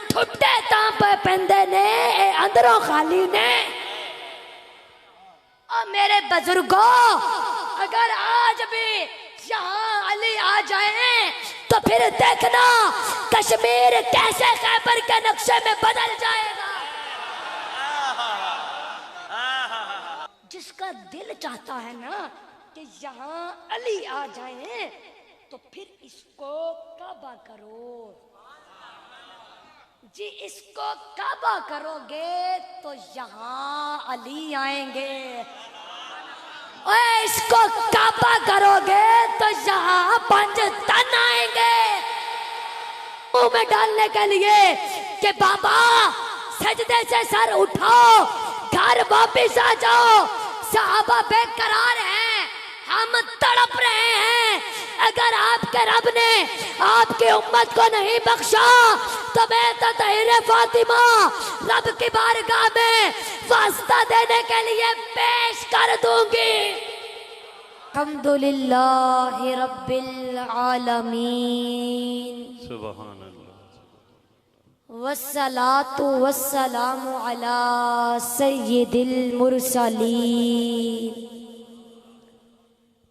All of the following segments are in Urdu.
ٹھٹے تاں پہ پندے نے اندروں خالی نے اور میرے بزرگوں اگر آج بھی یہاں علی آ جائیں تو پھر دیکھنا کشمیر کیسے خیبر کے نقشے میں بدل جائے گا جس کا دل چاہتا ہے نا کہ یہاں علی آ جائیں تو پھر اس کو کعبہ کرو جی اس کو کعبہ کرو گے تو یہاں علی آئیں گے اور اس کو کعبہ کرو گے تو یہاں پنج تن آئیں گے منہ میں ڈالنے کے لیے کہ بابا سجدے سے سر اٹھاؤ گھر واپس آ جاؤ صحابہ بے قرار ہیں ہم تڑپ رہے ہیں اگر آپ کے رب نے آپ کی امت کو نہیں بخشا تو میں تو طہر فاطمہ رب کی بارگاہ میں واسطہ دینے کے لیے پیش کر دوں گی الحمدللہ رب العالمین سبحان اللہ والصلاة والسلام علی سید المرسلین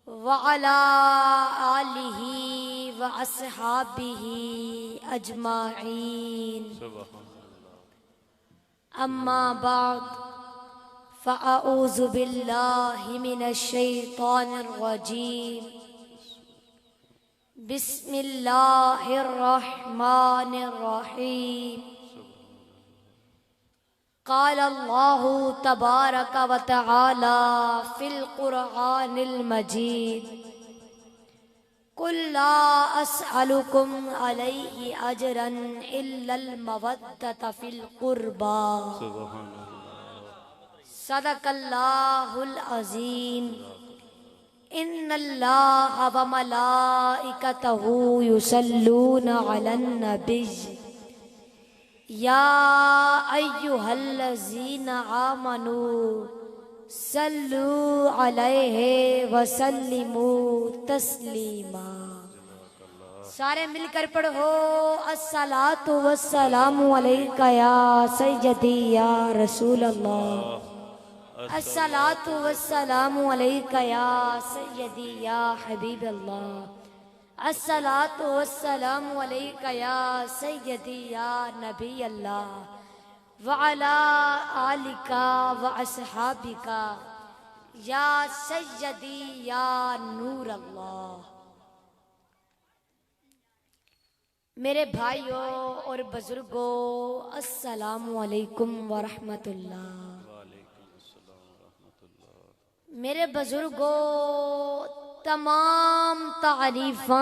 وعلى آلہ واصحابہ اجمعین اما بعد فاعوذ باللہ من الشیطان الرجیم بسم اللہ الرحمن الرحیم قال اللہ تبارک و تعالی فی القرآن المجید قل لا اسألکم علیہ اجرا الا المودۃ فی القربى سبحان اللہ صدق اللہ العظیم ان اللہ و ملائکتہ یصلون علی النبی یا ایہا الذین آمنوا صلو علیہ وسلموا تسلیما سارے مل کر پڑھو الصلاۃ والسلام علیک یا سیدی یا رسول اللہ الصلاۃ والسلام علیک یا سیدی یا حبیب اللہ الصلاۃ والسلام علیک یا سیدی یا نبی اللہ وعلی آلک واصحابک یا سیدی یا نور اللہ میرے بھائیوں اور بزرگوں السلام علیکم ورحمۃ اللہ میرے بزرگوں تمام تعریفاں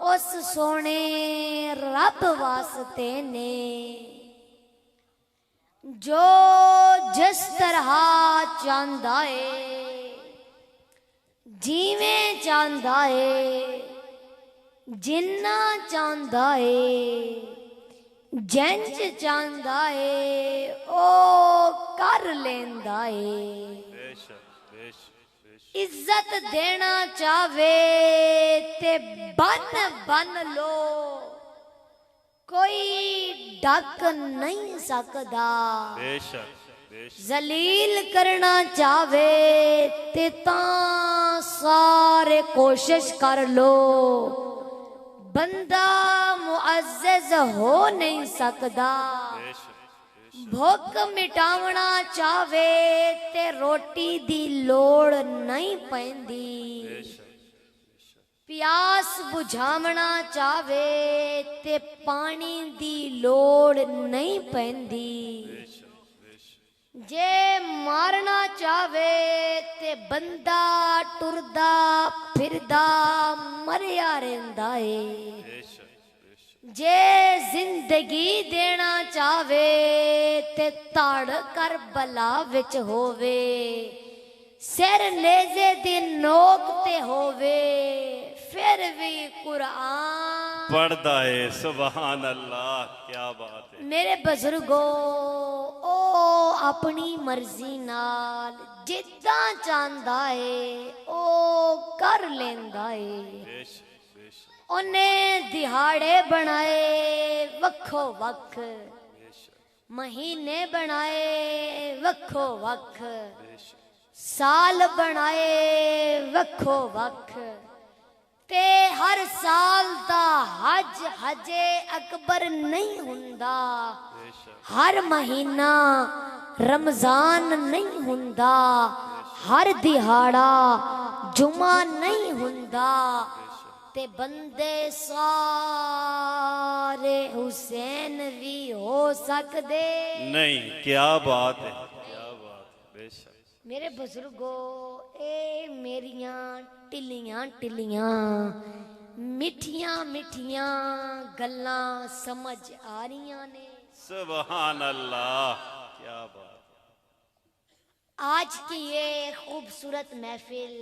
اس سونے رب واسطے نے جو جس طرح چاہندا ہے جیویں چاہندا ہے جنہ چاہندا ہے جنج چاہندا ہے او کر لیندا ہے عزت دینا چاہوے تے بن لو کوئی ڈک نہیں سکدا ذلیل کرنا چاہوے تے تاں سارے کوشش کر لو بندہ معزز ہو نہیں سکدا بھوک مٹاونا چاہوے تے روٹی دی لوڑ نہیں پیندی پیاس بجھاونا چاہوے تے پانی دی لوڑ نہیں پیندی جے مارنا چاہوے تے بندہ ٹردا پھردا مریا رہندا ہے جے زندگی دینا چاہوے تے تاڑ کر بلا وچ ہووے سر نیزے دی نوک تے ہووے پھر بھی قرآن پڑھتا ہے سبحان اللہ کیا بات ہے میرے بزرگوں او اپنی مرضی نال جداں چاہندا ہے او کر لیندا ہے انہیں دہاڑے بنائے وکھو وکھ، مہینے بنائے وکھو وکھ، سال بنائے وکھو وکھ، تے ہر سال دا حج حج اکبر نہیں ہوندا، ہر مہینہ رمضان نہیں ہوندا، ہر دہاڑا جمعہ نہیں ہوندا، تے بندے سارے حسین بھی ہو سکدے نہیں، کیا بات ہے، کیا بات، بے شک۔ میرے بزرگو اے میریاں ٹلیاں ٹلیاں میٹھیاں میٹھیاں گلاں سمجھ آ رہیاں نے۔ سبحان اللہ، کیا بات۔ آج کی یہ خوبصورت محفل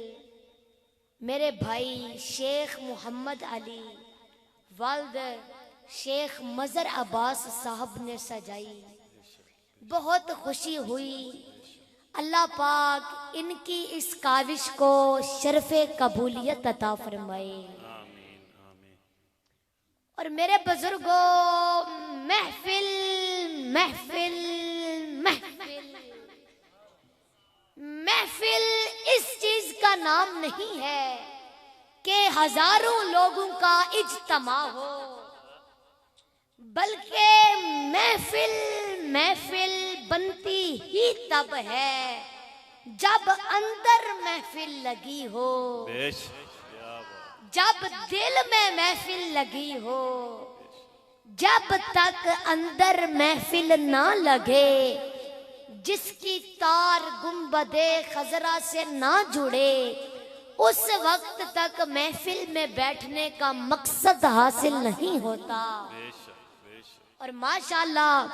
میرے بھائی شیخ محمد علی والد شیخ مظہر عباس صاحب نے سجائی، بہت خوشی ہوئی۔ اللہ پاک ان کی اس کاوش کو شرف قبولیت عطا فرمائے۔ آمین آمین۔ اور میرے بزرگوں، محفل محفل محفل محفل اس چیز کا نام نہیں ہے کہ ہزاروں لوگوں کا اجتماع ہو، بلکہ محفل محفل بنتی ہی تب ہے جب اندر محفل لگی ہو، بے شک، کیا بات۔ جب دل میں محفل لگی ہو۔ جب تک اندر محفل نہ لگے، جس کی تار گنبد خضرا سے نہ جڑے، اس وقت تک محفل میں بیٹھنے کا مقصد حاصل نہیں ہوتا۔ بے شک بے شک اور ماشاءاللہ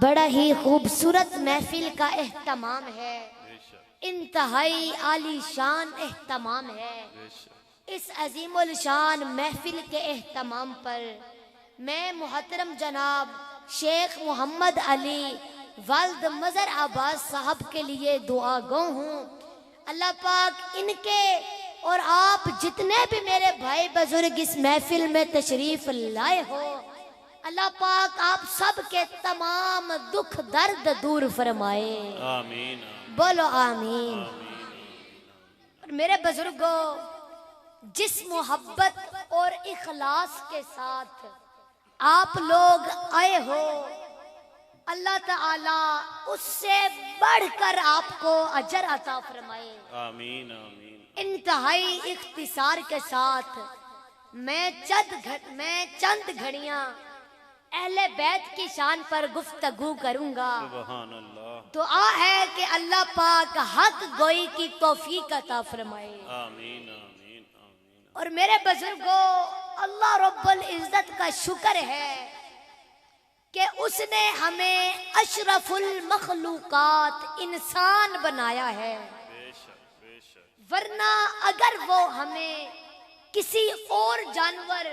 بڑا ہی خوبصورت محفل کا اہتمام ہے، بے شک انتہائی عالی شان اہتمام ہے۔ بے شک۔ اس عظیم الشان محفل کے اہتمام پر میں محترم جناب شیخ محمد علی والد مظہر عباس صاحب کے لیے دعا گو ہوں۔ اللہ پاک ان کے اور آپ جتنے بھی میرے بھائی بزرگ اس محفل میں تشریف لائے ہو، اللہ پاک آپ سب کے تمام دکھ درد دور فرمائے۔ آمین بولو آمین۔ اور میرے بزرگوں، جس محبت اور اخلاص کے ساتھ آپ لوگ آئے ہو، اللہ تعالیٰ اس سے بڑھ کر آپ کو اجر عطا فرمائے۔ آمین آمین۔ انتہائی اختصار کے ساتھ میں چند گھڑیاں اہل بیت کی شان پر گفتگو کروں گا۔ سبحان اللہ۔ دعا ہے کہ اللہ پاک حق گوئی کی توفیق عطا فرمائے۔ آمین آمین آمین۔ اور میرے بزرگوں، اللہ رب العزت کا شکر ہے کہ اس نے ہمیں اشرف المخلوقات انسان بنایا ہے، بے شک بے شک۔ ورنہ اگر وہ ہمیں کسی اور جانور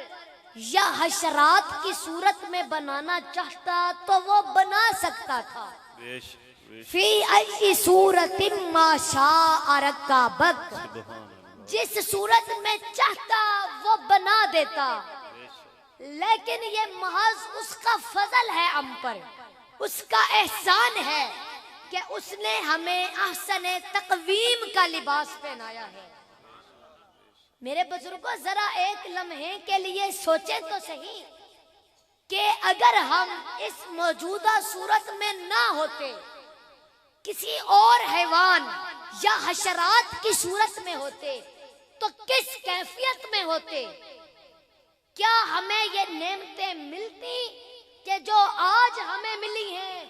یا حشرات کی صورت میں بنانا چاہتا تو وہ بنا سکتا تھا۔ بے شک بے شک۔ فی ای صورت ما شاء رکبک، سبحان اللہ۔ جس صورت میں چاہتا وہ بنا دیتا، بے شک لیکن یہ محض اس کا فضل ہے ہم پر، اس کا احسان ہے کہ اس نے ہمیں احسن تقویم کا لباس پہنایا ہے۔ میرے بزرگوں، ذرا ایک لمحے کے لیے سوچیں تو صحیح کہ اگر ہم اس موجودہ صورت میں نہ ہوتے، کسی اور حیوان یا حشرات کی صورت میں ہوتے تو کس کیفیت میں ہوتے؟ کیا ہمیں یہ نعمتیں ملتی کہ جو آج ہمیں ملی ہیں؟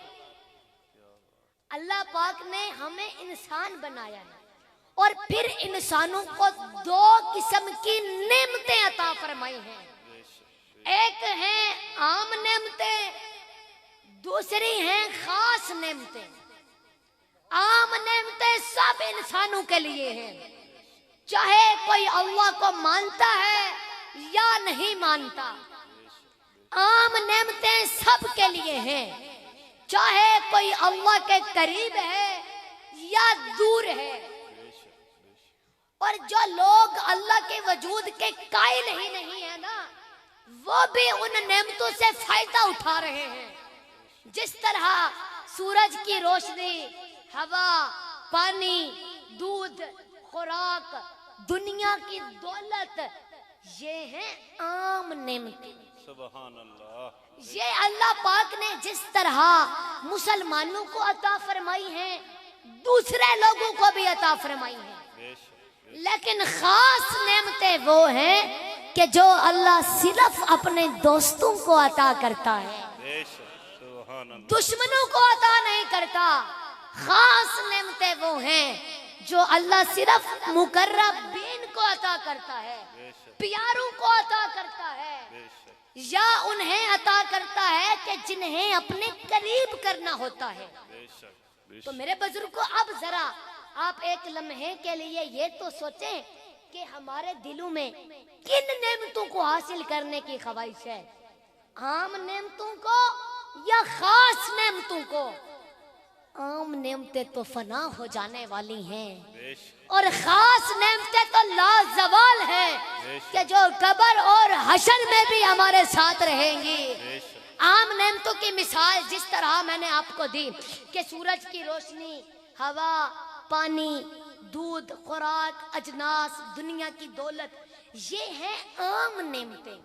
اللہ پاک نے ہمیں انسان بنایا ہے اور پھر انسانوں کو دو قسم کی نعمتیں عطا فرمائی ہیں۔ ایک ہیں عام نعمتیں، دوسری ہیں خاص نعمتیں۔ عام نعمتیں سب انسانوں کے لیے ہیں، چاہے کوئی اللہ کو مانتا ہے یا نہیں مانتا۔ عام نعمتیں سب کے لیے ہیں، چاہے کوئی اللہ کے قریب ہے یا دور ہے۔ اور جو لوگ اللہ کے وجود کے قائل ہی نہیں ہے نا، وہ بھی ان نعمتوں سے فائدہ اٹھا رہے ہیں. جس طرح سورج کی روشنی، ہوا، پانی، دودھ، خوراک، دنیا کی دولت، یہ ہیں عام نعمتیں. سبحان اللہ. یہ اللہ پاک نے جس طرح مسلمانوں کو عطا فرمائی ہیں دوسرے لوگوں کو بھی عطا فرمائی ہیں. بے شک لیکن خاص نعمتیں وہ ہیں کہ جو اللہ صرف اپنے دوستوں کو عطا کرتا ہے، بے شک. سبحان اللہ. دشمنوں کو عطا نہیں کرتا. خاص نعمتیں وہ ہیں جو اللہ صرف مقربین کو عطا کرتا ہے، بے شک. پیاروں کو عطا کرتا ہے، بے شک. یا انہیں عطا کرتا ہے کہ جنہیں اپنے قریب کرنا ہوتا ہے. بے شک. بے تو شک. میرے بزرگوں، اب ذرا آپ ایک لمحے کے لیے یہ تو سوچیں کہ ہمارے دلوں میں کن نعمتوں کو حاصل کرنے کی خواہش ہے، عام نعمتوں کو یا خاص نعمتوں کو؟ عام نعمتیں تو فنا ہو جانے والی ہیں بے شک. اور خاص نعمتیں تو لازوال ہیں کہ جو قبر اور حشر میں بھی ہمارے ساتھ رہیں گی. بے شک. عام نعمتوں کی مثال جس طرح میں نے آپ کو دی کہ سورج کی روشنی، ہوا، پانی، دودھ، خوراک، اجناس، دنیا کی دولت، یہ ہیں عام نعمتیں.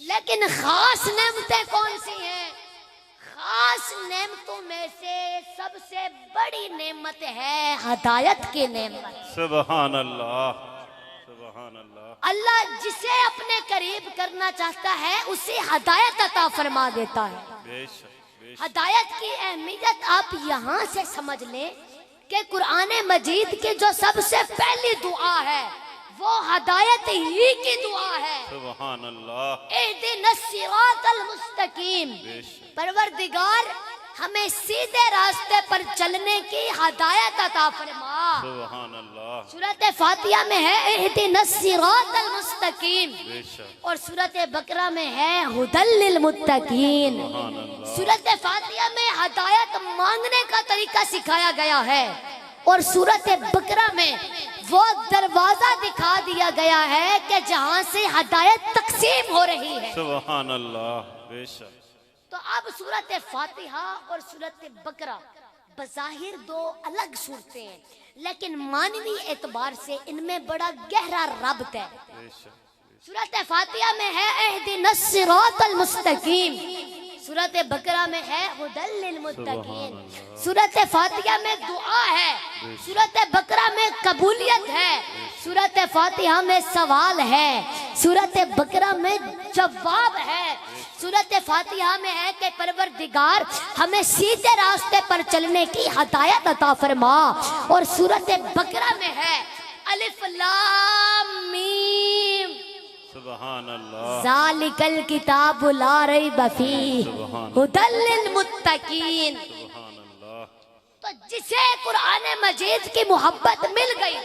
لیکن خاص نعمتیں کون سی ہیں؟ خاص نعمتوں میں سے سب سے بڑی نعمت ہے ہدایت کی نعمت. سبحان اللہ. سبحان اللہ. اللہ جسے اپنے قریب کرنا چاہتا ہے اسے ہدایت عطا فرما دیتا ہے. بے شک. بے شک. ہدایت کی اہمیت آپ یہاں سے سمجھ لیں کہ قرآن مجید کی جو سب سے پہلی دعا ہے وہ ہدایت ہی کی دعا ہے. سبحان اللہ. اہدنا الصراط المستقیم. بے شک. پروردگار ہمیں سیدھے راستے پر چلنے کی ہدایت عطا فرما. سبحان اللہ. سورۃ فاتحہ میں ہے اہدنا الصراط المستقیم، بے شک. اور سورۃ بقرہ میں ہے ھدی للمتقین. سبحان اللہ. سورۃ فاتحہ میں ہدایت مانگنے کا طریقہ سکھایا گیا ہے اور سورۃ بقرہ میں وہ دروازہ دکھا دیا گیا ہے کہ جہاں سے ہدایت تقسیم ہو رہی ہے. سبحان اللہ. بے شک. تو اب سورۃ فاتحہ اور سورۃ بقرہ بظاہر دو الگ صورتیں ہیں لیکن معنوی اعتبار سے ان میں بڑا گہرا ربط ہے. بے شک. سورۃ فاتحہ میں ہے اہدنا الصراط المستقیم، سورۃ بقرہ میں ہے ھدی للمتقین. سورۃ فاتحہ میں دعا ہے، سورۃ بقرہ میں قبولیت ہے، سورۃ فاتحہ میں سوال ہے، سورۃ بقرہ میں جواب ہے. سورۃ فاتحہ میں ہے کہ پروردگار ہمیں سیدھے راستے پر چلنے کی ہدایت عطا فرما، اور سورۃ بقرہ میں ہے الف لام میم سبحان اللہ. ذالک الکتاب لا ریب فیہ ھدی للمتقین. سبحان اللہ. تو جسے قرآن مجید کی محبت مل گئی،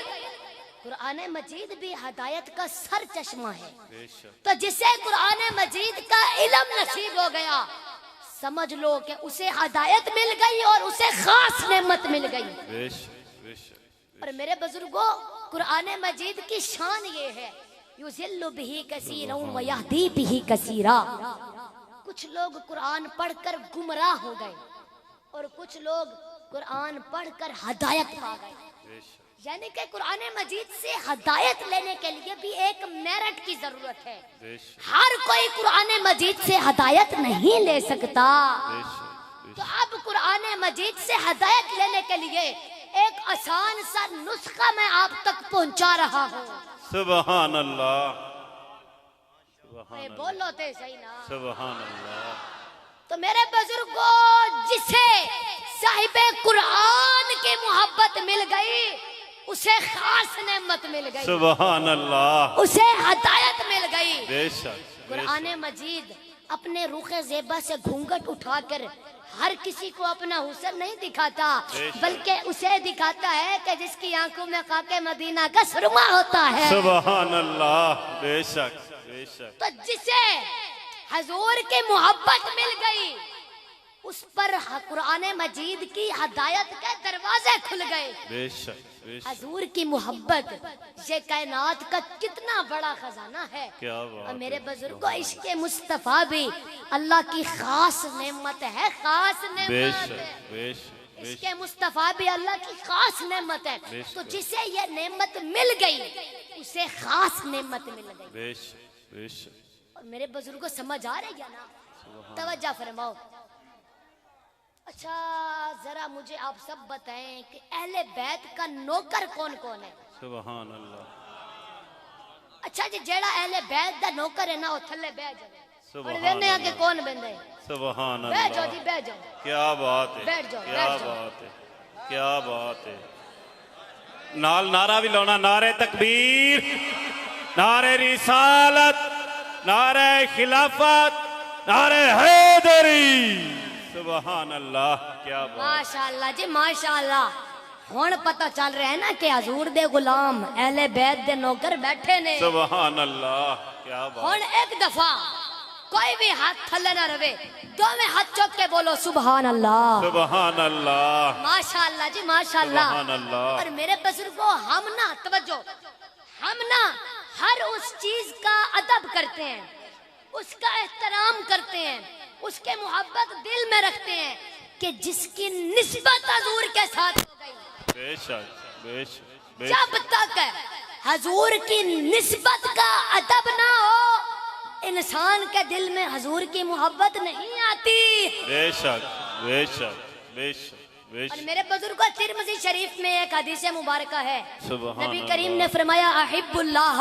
قرآن مجید بھی ہدایت کا سر چشمہ ہے. بے شک. تو جسے قرآن مجید کا علم نصیب ہو گیا سمجھ لو کہ اسے ہدایت مل گئی اور اسے خاص نعمت مل گئی. بے شک. بے شک. اور میرے بزرگوں، قرآن مجید کی شان یہ ہے یُذِلُّ بِهِ كَثِيرًا وَيَهْدِي بِهِ كَثِيرًا. کچھ لوگ قرآن پڑھ کر گمراہ ہو گئے اور کچھ لوگ قرآن پڑھ کر ہدایت پا گئے. بے شک. یعنی کہ قرآن مجید سے ہدایت لینے کے لیے بھی ایک میرٹ کی ضرورت ہے. بے شک. ہر کوئی قرآن مجید سے ہدایت نہیں لے سکتا. بے شک. تو اب قرآن مجید سے ہدایت لینے کے لیے ایک آسان سا نسخہ میں آپ تک پہنچا رہا ہوں. سبحان اللہ. سبحان اللہ. بولو تے صحیح نا. سبحان اللہ. تو میرے بزرگوں، جسے صاحب قرآن کی محبت مل گئی اسے خاص نعمت مل گئی، سبحان اللہ. اسے ہدایت مل گئی. بے شک. قرآن مجید اپنے رخ زیبا سے گھونگھٹ اٹھا کر ہر کسی کو اپنا حسن نہیں دکھاتا بلکہ اسے دکھاتا ہے کہ جس کی آنکھوں میں خاک مدینہ کا سرما ہوتا ہے. سبحان اللہ. بے شک. بے شک. تو جسے حضور کی محبت مل گئی اس پر قرآن مجید کی ہدایت کے دروازے کھل گئے. بے شک بے شک. حضور کی محبت یہ کائنات کا کتنا بڑا خزانہ ہے. کیا بات اور میرے ہے. بزرگوں عشق مصطفیٰ بھی اللہ کی خاص نعمت ہے. خاص بے نعمت شک بے شک بے عشق شک. مصطفیٰ بھی اللہ کی خاص نعمت ہے. بے شک. تو جسے یہ نعمت مل گئی اسے خاص نعمت مل گئی. بے شک بے شک. اور میرے بزرگوں سمجھ آ رہی ہے نا؟ توجہ فرماؤ. اچھا ذرا مجھے آپ سب بتائیں کہ اہل بیت کا نوکر کون کون ہے؟ سبحان اللہ. اچھا جی جیڑا اہل بیت دا نوکر ہے نا وہ تھلے بہ جائے. اور سبحان وینے آگے اللہ. کون بندے؟ سبحان بہ جاؤ جی اللہ. بہ جاؤ. کیا بات ہے. بیٹھ جاؤ، کیا بیٹھ جاؤ. بات ہے. کیا بات ہے. نال نعرہ بھی لانا. نعرہ تکبیر، نعرہ رسالت، نعرہ خلافت، نعرہ حیدری. سبحان اللہ. کیا بات. ماشاءاللہ جی ماشاءاللہ. ہن پتہ چل رہا ہے نا کہ حضور دے غلام اہل بیت دے نوکر بیٹھے نے. سبحان اللہ. کیا بات. ہن ایک دفعہ کوئی بھی ہاتھ تھلے نہ رہے. دونوں ہاتھ چوک کے بولو سبحان اللہ. سبحان اللہ. ماشاءاللہ جی ماشاءاللہ. سبحان اللہ. اور میرے بزرگوں ہم نا توجہ، ہم نا ہر اس چیز کا ادب کرتے ہیں، اس کا احترام کرتے ہیں، اس کے محبت دل میں رکھتے ہیں کہ جس کی نسبت حضور کے ساتھ ہو گئی. بے شک بے شک بے جب شک. تک حضور کی نسبت کا ادب نہ ہو انسان کے دل میں حضور کی محبت نہیں آتی. بے شک بے شک بے شک بے اور شک. میرے بزرگوں ترمذی شریف میں ایک حدیث مبارکہ ہے. سبحان نبی اللہ. کریم نے فرمایا احب اللہ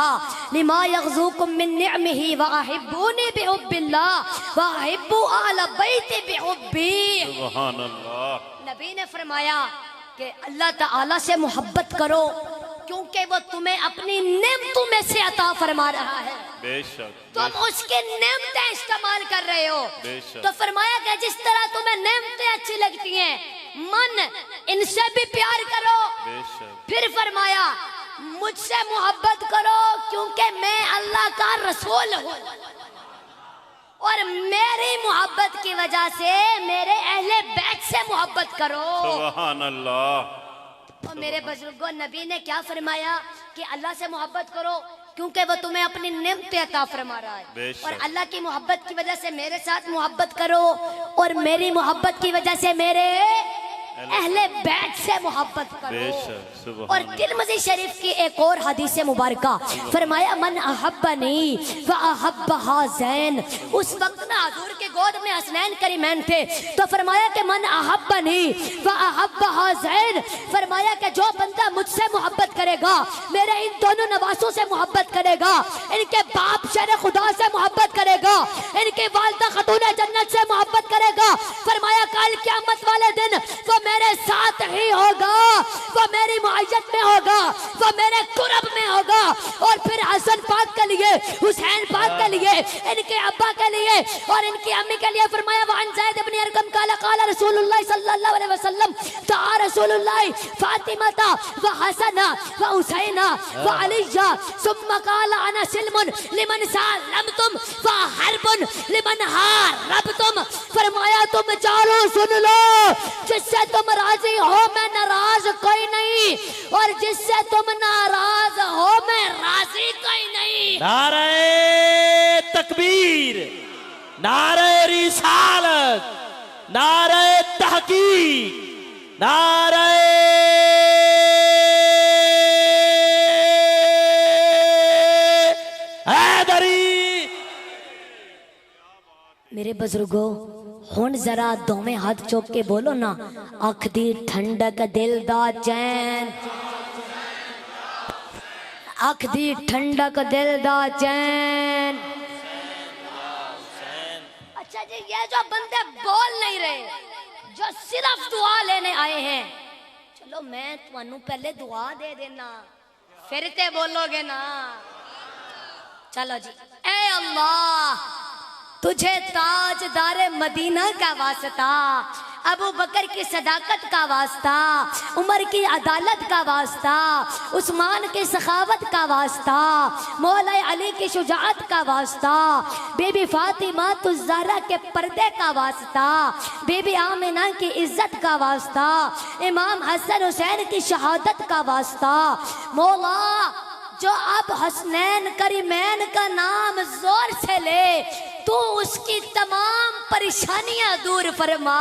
لما یغزوکم من نعمہ واحبونی بحب اللہ واحبوا اہل بیت بحبی. سبحان اللہ. نبی نے فرمایا کہ اللہ تعالی سے محبت کرو کیونکہ وہ تمہیں اپنی نعمتوں میں سے عطا فرما رہا ہے. بے شک. تم اس کی نعمتیں استعمال کر رہے ہو. بے شک. تو فرمایا کہ جس طرح تمہیں نعمتیں اچھی لگتی ہیں من ان سے بھی پیار کرو. بے شک. پھر فرمایا مجھ سے محبت کرو کیونکہ میں اللہ کا رسول ہوں اور میری محبت کی وجہ سے میرے اہل بیت سے محبت کرو. سبحان اللہ. اور میرے بزرگوں نبی نے کیا فرمایا کہ اللہ سے محبت کرو کیونکہ وہ تمہیں اپنی نعمتیں عطا فرما رہا ہے. بے شک. اور اللہ کی محبت کی وجہ سے میرے ساتھ محبت کرو اور میری محبت کی وجہ سے میرے اہل بیت سے محبت بے کرو. شک. سبحان اور اللہ. ترمذی شریف کی ایک اور حدیث مبارکہ فرمایا من احبنی واحب حسین. اس وقت نا حضور کے گود میں حسنین کریمین تھے تو فرمایا کہ من احبنی واحب حسین. فرمایا کہ جو بندہ مجھ سے محبت کرے گا میرے ان دونوں نواسوں سے محبت کرے گا، ان کے باپ شیر خدا سے محبت کرے گا، ان کی والدہ خاتون جنت سے محبت کرے گا. فرمایا کل قیامت والے دن وہ میرے ساتھ ہی ہوگا، وہ میری معیت میں ہوگا، وہ میرے قرب میں ہوگا. اور پھر حسن پاک کے لیے، حسین پاک کے لیے، ان کے ابا کے لیے اور ان کی امی کے لیے فرمایا وعن زید بن ارقم قال قال رسول اللہ صلی اللہ علیہ وسلم دعا رسول اللہ فاطمہ وحسن وحسین وعلی ثم قال انا سلم لمن سالمتم وحرب لمن حاربتم. فرمایا تم چاروں سن لو، جس سے تم راضی ہو میں ناراض کوئی نہیں اور جس سے تم ناراض ہو میں راضی کوئی نہیں. نعرہ تکبیر، نعرہ رسالت، نعرہ تحقیق، نعرہ حیدری. میرے بزرگوں ہن ذرا دوویں ہاتھ چوک کے بولو نا اکھ دی ٹھنڈک دل دا چین، اکھ دی ٹھنڈک دل دا چین. اچھا جی یہ جو بندے بول نہیں رہے جو صرف دعا لینے آئے ہیں، چلو میں تمہوں پہلے دعا دے دینا پھر تے بولو گے نا. چلو جی. اے اللہ تجھے تاجدار مدینہ کا واسطہ ابو بکر کی صداقت کا واسطہ، عمر کی عدالت کا واسطہ، عثمان کی سخاوت کا واسطہ، مولا علی کی شجاعت کا واسطہ، بی بی فاطمہ الزہرا کے پردے کا واسطہ، بی بی آمنہ کی عزت کا واسطہ، امام حسن حسین کی شہادت کا واسطہ، مولا جو اب حسنین کریمین کا نام زور سے لے تو اس کی تمام پریشانیاں دور فرما۔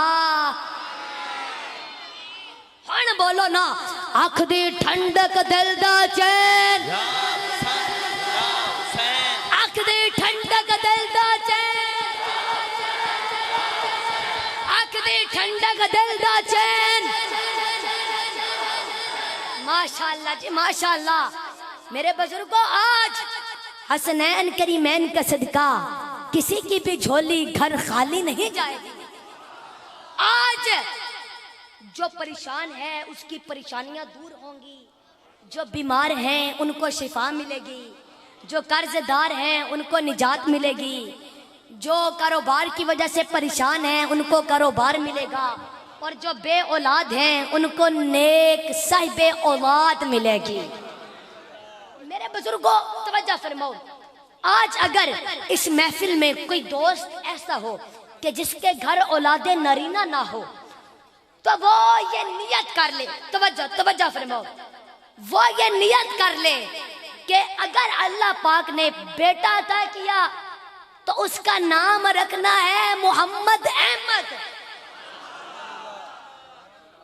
ہن بولو نا، آنکھ دی ٹھنڈک دل دا چین، آنکھ دی ٹھنڈک دل دا چین، آنکھ دی ٹھنڈک دل دا چین۔ ماشاءاللہ جی ماشاءاللہ میرے بزرگوں، آج حسنین کریمین کا صدقہ کسی کی بھی جھولی گھر خالی نہیں جائے گی۔ آج جو پریشان ہے اس کی پریشانیاں دور ہوں گی، جو بیمار ہیں ان کو شفا ملے گی، جو قرض دار ہیں ان کو نجات ملے گی، جو کاروبار کی وجہ سے پریشان ہیں ان کو کاروبار ملے گا، اور جو بے اولاد ہیں ان کو نیک صاحب اولاد ملے گی۔ میرے بزرگوں توجہ فرماؤ، آج اگر اس محفل میں کوئی دوست ایسا ہو کہ جس کے گھر اولاد نرینہ نہ ہو تو وہ یہ نیت کر لے، توجہ فرماؤ، وہ یہ نیت کر لے کہ اگر اللہ پاک نے بیٹا عطا کیا تو اس کا نام رکھنا ہے محمد احمد،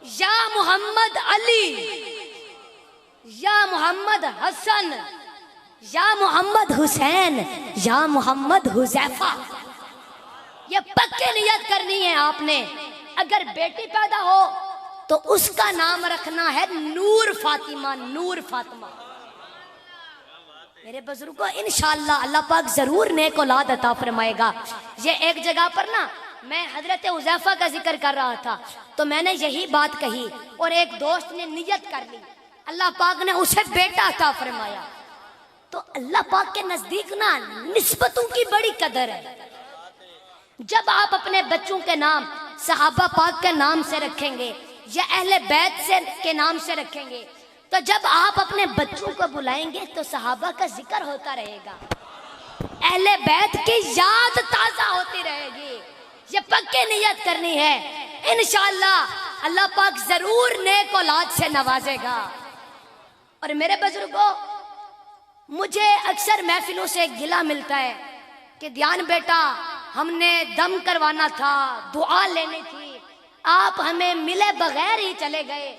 یا محمد علی، یا محمد حسن، یا محمد حسین، یا محمد حذیفہ۔ یہ پکی نیت کرنی ہے آپ نے۔ اگر بیٹی پیدا ہو تو اس کا نام رکھنا ہے نور فاطمہ، نور فاطمہ۔ میرے بزرگوں انشاءاللہ اللہ پاک ضرور نیک اولاد عطا فرمائے گا۔ یہ ایک جگہ پر نا میں حضرت حذیفہ کا ذکر کر رہا تھا تو میں نے یہی بات کہی اور ایک دوست نے نیت کر لی، اللہ پاک نے اسے بیٹا عطا فرمایا۔ تو اللہ پاک کے نزدیک نا نسبتوں کی بڑی قدر ہے۔ جب آپ اپنے بچوں کے نام صحابہ پاک کے نام سے رکھیں گے یا اہل بیت کے نام سے رکھیں گے تو جب آپ اپنے بچوں کو بلائیں گے تو صحابہ کا ذکر ہوتا رہے گا، اہل بیت کی یاد تازہ ہوتی رہے گی۔ یہ پکی نیت کرنی ہے، انشاءاللہ اللہ پاک ضرور نیک اولاد سے نوازے گا۔ اور میرے بزرگوں، مجھے اکثر محفلوں سے گلہ ملتا ہے کہ دیان بیٹا ہم نے دم کروانا تھا، دعا لینی تھی، آپ ہمیں ملے بغیر ہی چلے گئے۔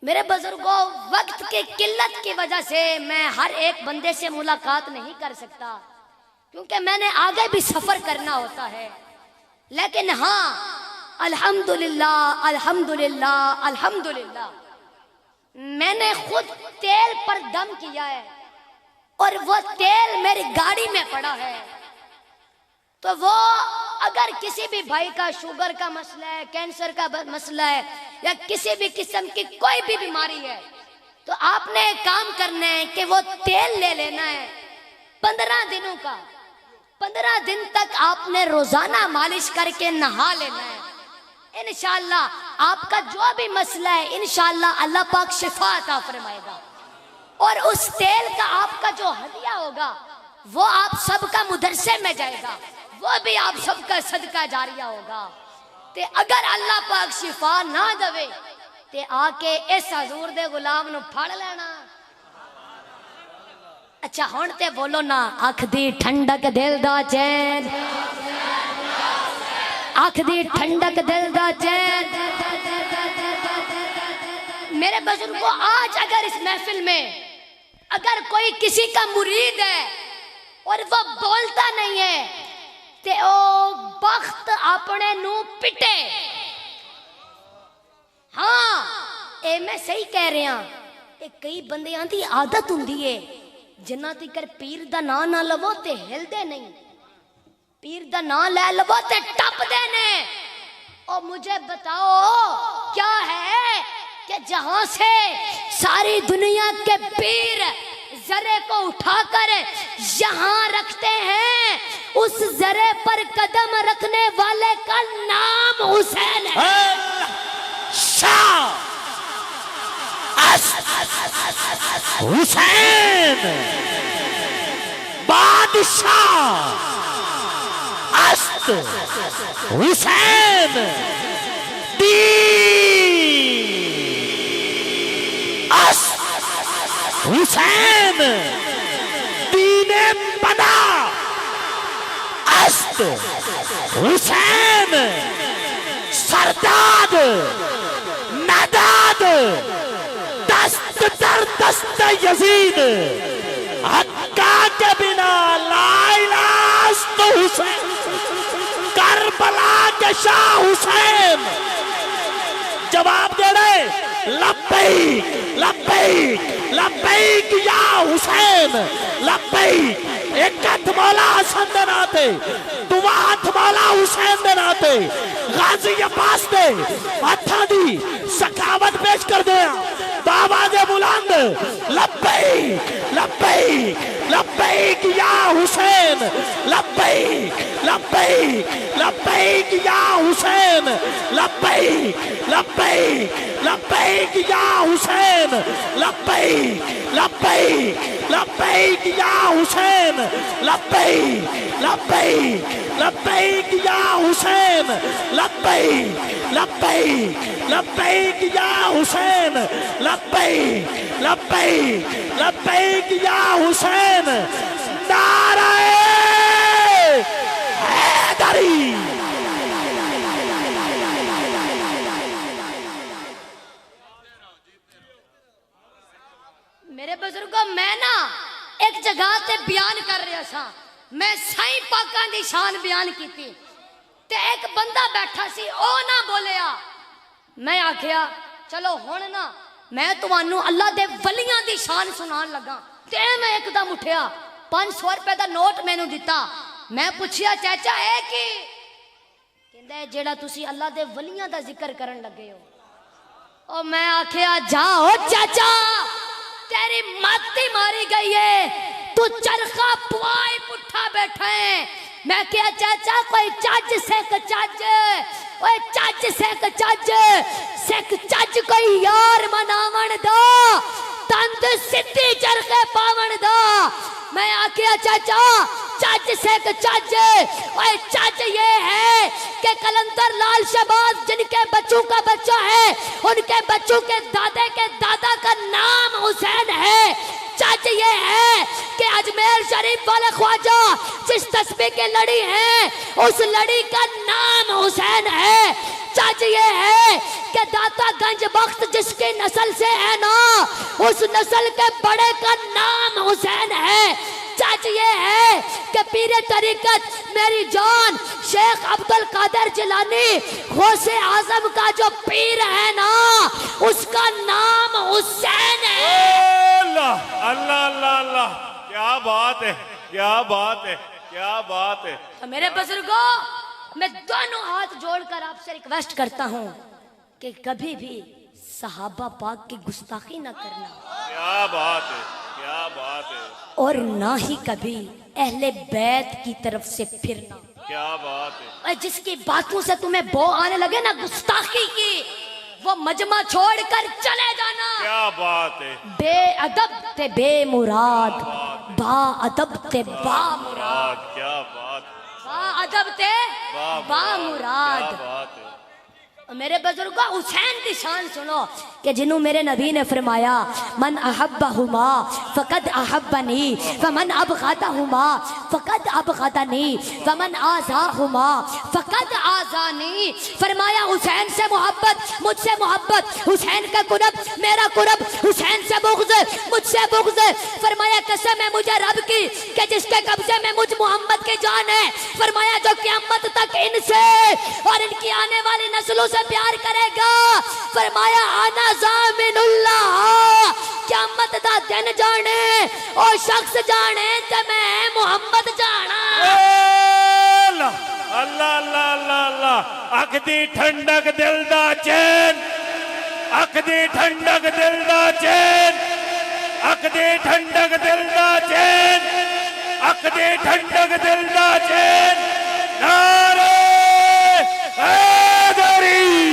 میرے بزرگوں، وقت کی قلت کی وجہ سے میں ہر ایک بندے سے ملاقات نہیں کر سکتا کیونکہ میں نے آگے بھی سفر کرنا ہوتا ہے، لیکن ہاں الحمدللہ الحمدللہ الحمدللہ میں نے خود تیل پر دم کیا ہے اور وہ تیل میری گاڑی میں پڑا ہے۔ تو وہ اگر کسی بھی بھائی کا شوگر کا مسئلہ ہے، کینسر کا مسئلہ ہے یا کسی بھی قسم کی کوئی بھی بیماری ہے تو آپ نے ایک کام کرنا ہے کہ وہ تیل لے لینا ہے 15 دنوں کا، 15 دن تک آپ نے روزانہ مالش کر کے نہا لینا ہے۔ انشاءاللہ آپ کا جو بھی مسئلہ ہے انشاءاللہ اللہ پاک شفا عطا فرمائے گا، اور اس تیل کا آپ کا جو ہدیہ ہوگا وہ آپ سب کا مدرسے میں جائے گا، وہ بھی آپ سب کا صدقہ جاریہ ہوگا۔ تے اگر اللہ پاک شفا نہ دے تے آ کے اس حضور دے غلام نو پھڑ لینا۔ اچھا ہن تے بولو نا، اکھ دی ٹھنڈک دل دا چین، آنکھ دی ٹھنڈک دل دا چین۔ میرے بزرگوں، آج اگر اس محفل میں اگر کوئی کسی کا مرید ہے اور وہ بولتا نہیں ہے تے او بخت اپنے نو پٹے۔ ہاں اے میں صحیح کہہ رہے ہاں، اے کئی بندیاں دی عادت ہوندی ہے جنہ تکر پیر دا نام نہ لو تے ہل دے نہیں، پیر دا نام لے لو تے ٹپ دے نے۔ او مجھے بتاؤ کیا ہے کہ جہاں سے ساری دنیا کے پیر ذرے کو اٹھا کر یہاں رکھتے ہیں، اس ذرے پر قدم رکھنے والے کا نام حسین شاہ حسین بادشاہ است حسین است حسین دین پنا است حسین سرداد نداد دست در دست یزید حقا کے بنا لا الہ است حسین کربلا کے شاہ حسین جواب دے رہے لبیک لبیک لبیک یا حسین لبیک ایک ہاتھ مولا حسن دے ناتے دعا ہاتھ مولا حسین دے ناتے غازی عباس دے ہاتھا دی سکاوت پیش کر دیا باواز بلند لبیک لبیک لبیک یا حسین لبیک لبیک لبیک یا حسین لبیک لبیک لبیک یا حسین لبیک لبیک لبیک یا حسین لبیک لبیک لبیک یا حسین لبیک لبیک لبیک یا حسین لبیک لبیک لبیک یا حسین نعرہ حیدری میرے بزرگوں میں نا ایک جگہ تے بیان کر رہا سا میں سائیں پاکاں دی شان بیان کیتی تے ایک بندہ بیٹھا سی او نہ بولیا میں آکھیا چلو ہن نا میں تمانوں اللہ دے ولیاں دی شان سنان لگا تے میں ایک دم اٹھیا 500 روپے دا نوٹ مینوں دتا میں پوچھیا چاچا اے کی کہندا جیڑا تسی اللہ دے ولیاں دا ذکر کرن لگے ہو او میں آکھیا جاؤ چاچا تیری ماتی ماری گئی ہے تو چرخہ پوائی پٹھا بیٹھا ہے میں کہا چاچا کوئی چاچ سیک چاچ اوے چاچ سیک چاچ سیک چاچ کوئی یار مناون دا تند سدھی چرخے پاون دا میں آکھیا چاچا چاچ سیک چاچ اوے چاچ یہ ہے کہ کلندر لال شہباز جن کے بچوں کا بچہ ہے ان کے بچوں کے دادا کا نام حسین ہے چاچ یہ ہے کہ اجمیر شریف والے خواجہ جس تسبیح کے لڑی ہیں اس لڑی کا نام حسین ہے چاچ یہ ہے کہ داتا گنج بخت جس کی نسل سے ہے نا اس نسل کے بڑے کا نام حسین ہے چاچ یہ ہے کہ پیر طریقت میری جان شیخ عبدالقادر جیلانی غوث اعظم کا جو پیر ہے نا اس کا نام حسین ہے اللہ اللہ اللہ اللہ کیا بات ہے کیا بات ہے کیا بات ہے میرے بزرگوں میں دونوں ہاتھ جوڑ کر آپ سے ریکویسٹ کرتا ہوں کہ کبھی بھی صحابہ پاک کی گستاخی نہ کرنا کیا بات ہے کیا بات ہے اور نہ ہی کبھی اہل بیت کی طرف سے پھرنا کیا بات ہے اور جس کی باتوں سے تمہیں بو آنے لگے نا گستاخی کی وہ مجمع چھوڑ کر چلے جانا کیا بات ہے بے ادب تے بے مراد با ادب تے با مراد کیا بات با ادب تے با مراد کیا بات ہے میرے بزرگوں حسین کی شان سنو کہ جنہوں میرے نبی نے فرمایا من احبہما فقد احبنی فمن ابغضہما فقد ابغضنی فمن آذاہما فقد آذانی فرمایا حسین سے محبت مجھ سے محبت حسین کا قرب میرا قرب حسین سے بغض مجھ سے بغض فرمایا قسم ہے مجھے رب کی کہ جس کے قبضے میں مجھ محمد کی جان ہے فرمایا جو قیامت تک ان سے اور ان کی آنے والی نسلوں سے پیار کرے گا فرمایا آنا زامن اللہ قیامت دا دن جانے اور شخص جانے تے میں محمد جانا اللہ اللہ اللہ اللہ اللہ اکھ دی ٹھنڈک دل دا چین اکھ دی ٹھنڈک دل دا چین اکھ دی ٹھنڈک دل دا چین اکھ دی ٹھنڈک دل دا چین نعرہ حیدری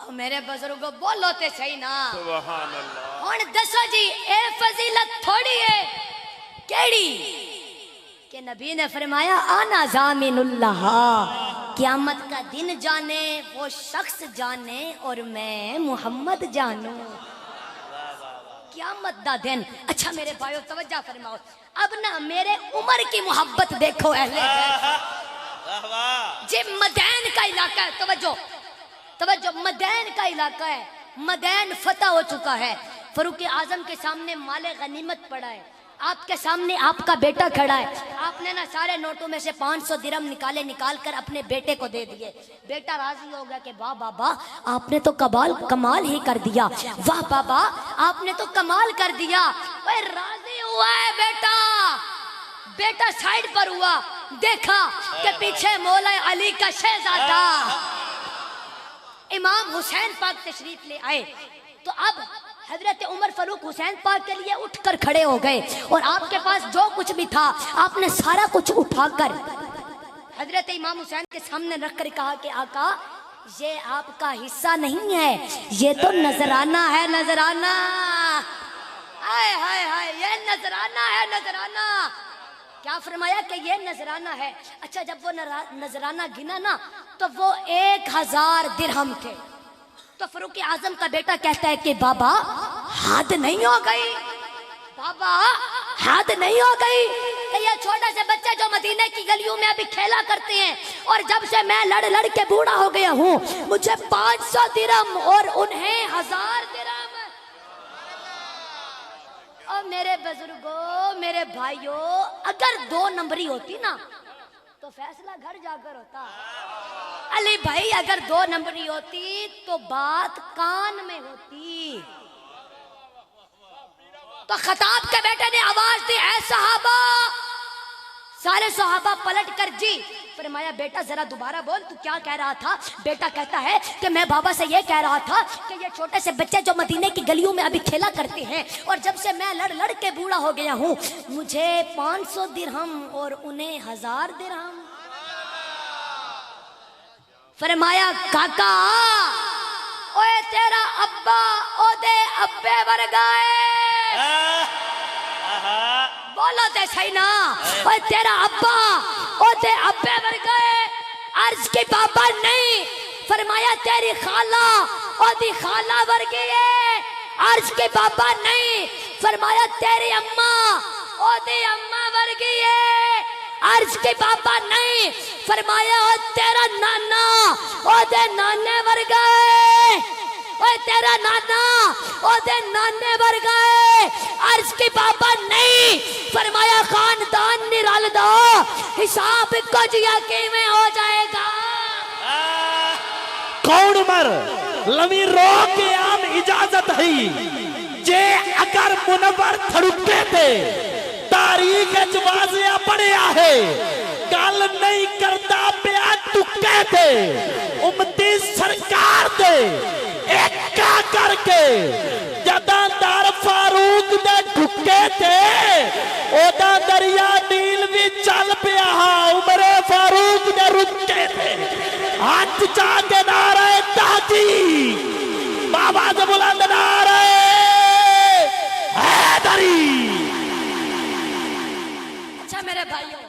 اور میرے بزرگوں بولو تے صحیح نا سبحان اللہ ہن دسو جی اے فضیلت تھوڑی ہے کیڑی کہ نبی نے فرمایا آنا ضامن اللہ قیامت کا دن جانے وہ شخص جانے اور میں محمد جانوں قیامت دا دن اچھا میرے بھائیو توجہ فرماؤ اب نا میرے عمر کی محبت دیکھو اہل بیت جی مدین کا علاقہ ہے توجہ مدین کا علاقہ ہے مدین فتح ہو چکا ہے فاروق اعظم کے سامنے مال غنیمت پڑا ہے آپ کے سامنے آپ کا بیٹا کھڑا ہے آپ نے نا سارے نوٹوں میں سے 500 درہم نکال کر اپنے بیٹے کو دے دیے بیٹا راضی ہو گیا کہ واہ بابا آپ نے تو کمال ہی کر دیا واہ بابا آپ نے تو کمال کر دیا اوے راضی ہوا ہے بیٹا سائیڈ پر ہوا دیکھا کہ پیچھے مولا علی کا شہزادہ امام حسین پاک تشریف لے آئے تو اب حضرت عمر فاروق حسین پاک کے لیے اٹھ کر کھڑے ہو گئے اور آپ کے پاس جو کچھ بھی تھا آپ نے سارا کچھ اٹھا کر حضرت امام حسین کے سامنے رکھ کر کہا کہ آقا یہ آپ کا حصہ نہیں ہے یہ تو نذرانہ ہے نذرانہ ہائے ہائے ہائے یہ نذرانہ ہے نذرانہ کیا فرمایا کہ یہ نذرانہ ہے اچھا جب وہ نذرانہ گنا نا تو وہ 1000 درہم تھے تو فاروق اعظم کا بیٹا کہتا ہے کہ بابا حد نہیں ہو گئی بابا حد نہیں ہو گئی کہ یہ چھوٹا سے بچے جو مدینے کی گلیوں میں ابھی کھیلا کرتے ہیں اور جب سے میں لڑ کے بوڑھا ہو گیا ہوں مجھے 500 درہم اور انہیں 1000 درہم اور میرے بزرگوں میرے بھائیوں اگر 2 نمبری ہوتی نا تو فیصلہ گھر جا کر ہوتا علی بھائی اگر 2 نمبری ہوتی تو بات کان میں ہوتی تو خطاب کے بیٹے نے آواز دی اے صحابہ سارے صحابہ پلٹ کر جی فرمایا بیٹا ذرا دوبارہ بول تو کیا کہہ رہا تھا بیٹا کہتا ہے کہ میں بابا سے یہ کہہ رہا تھا کہ یہ چھوٹے سے بچے جو مدینے کی گلیوں میں ابھی کھیلا کرتے ہیں اور جب سے میں لڑ کے بوڑھا ہو گیا ہوں مجھے 500 درہم اور انہیں 1000 درہم فرمایا کاکا اوے تیرا ابا او دے ابے ورگائے بولو تے صحیح نا اوے تیرا ابا او دے ابے ورگائے عرض کی بابا نہیں فرمایا تیری خالہ او دی خالہ ورگی ہے عرض کی بابا نہیں فرمایا تیری اماں او دی اماں ورگی ہے عرض کی بابا نہیں فرمایا او تیرا نانا او دے نانے ورگائے اوے تیرا نانا او دے نانے ورگائے عرض کی بابا نہیں فرمایا خاندان نرال دو حساب کچھ یقین ہو جائے گا کون مر لمی رو کے عام اجازت ہی جے اگر منور تھڑکے تھے تاریخ جوازیہ پڑیا ہے گل نہیں کرتا پیا ٹکے تھے امتی سرکار دے ایکا کر کے جداں دار فاروق دے ٹکے تھے اودا دریا نیل بھی چل پیا عمر فاروق دے رکے تھے ہاتھ چاہتے نعرہ تحقیق بابا سے بلند نعرہ حیدری میرے بھائیوں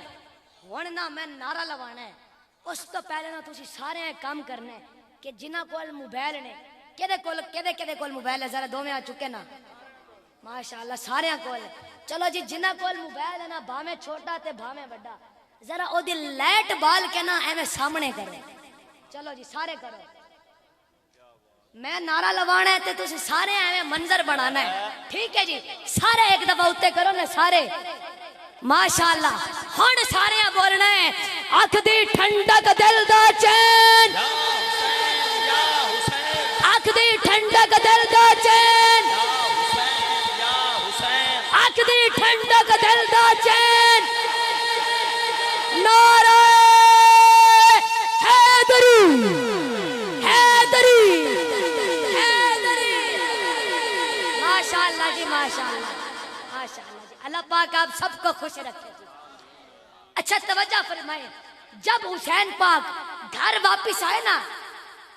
ہوننا میں نعرہ لوانا ہے اس تو پہلے نا تسی سارے ہیں کام کرنے کہ جنہ کول موبائل نے کدے کول موبائل ہے ذرا دو میں آ چکے نا ماشاءاللہ سارے ہیں کول چلو جی جنہ کول موبائل ہے نا بھامے چھوٹا تے بھامے بڑا ذرا او دی لائٹ بال کے نا ایویں سامنے کرے چلو جی سارے کرو میں نعرہ لوانا ہے تے تسی سارے ایویں منظر بنانا ہے ٹھیک ہے جی سارے ایک دفعہ اتے کرو نا سارے ماشاءاللہ ہن سارے بولنا ہے اکھ دی ٹھنڈک دل دا چین اکھ دی ٹھنڈک دل دا چین اکھ دی ٹھنڈک دل دا چین نعرہ حیدری حیدری حیدری ماشاءاللہ جی ماشاءاللہ ماشاءاللہ جی اللہ پاک آپ سب کو خوش رکھے جی اچھا توجہ فرمائیں جب حسین پاک گھر واپس آئے نا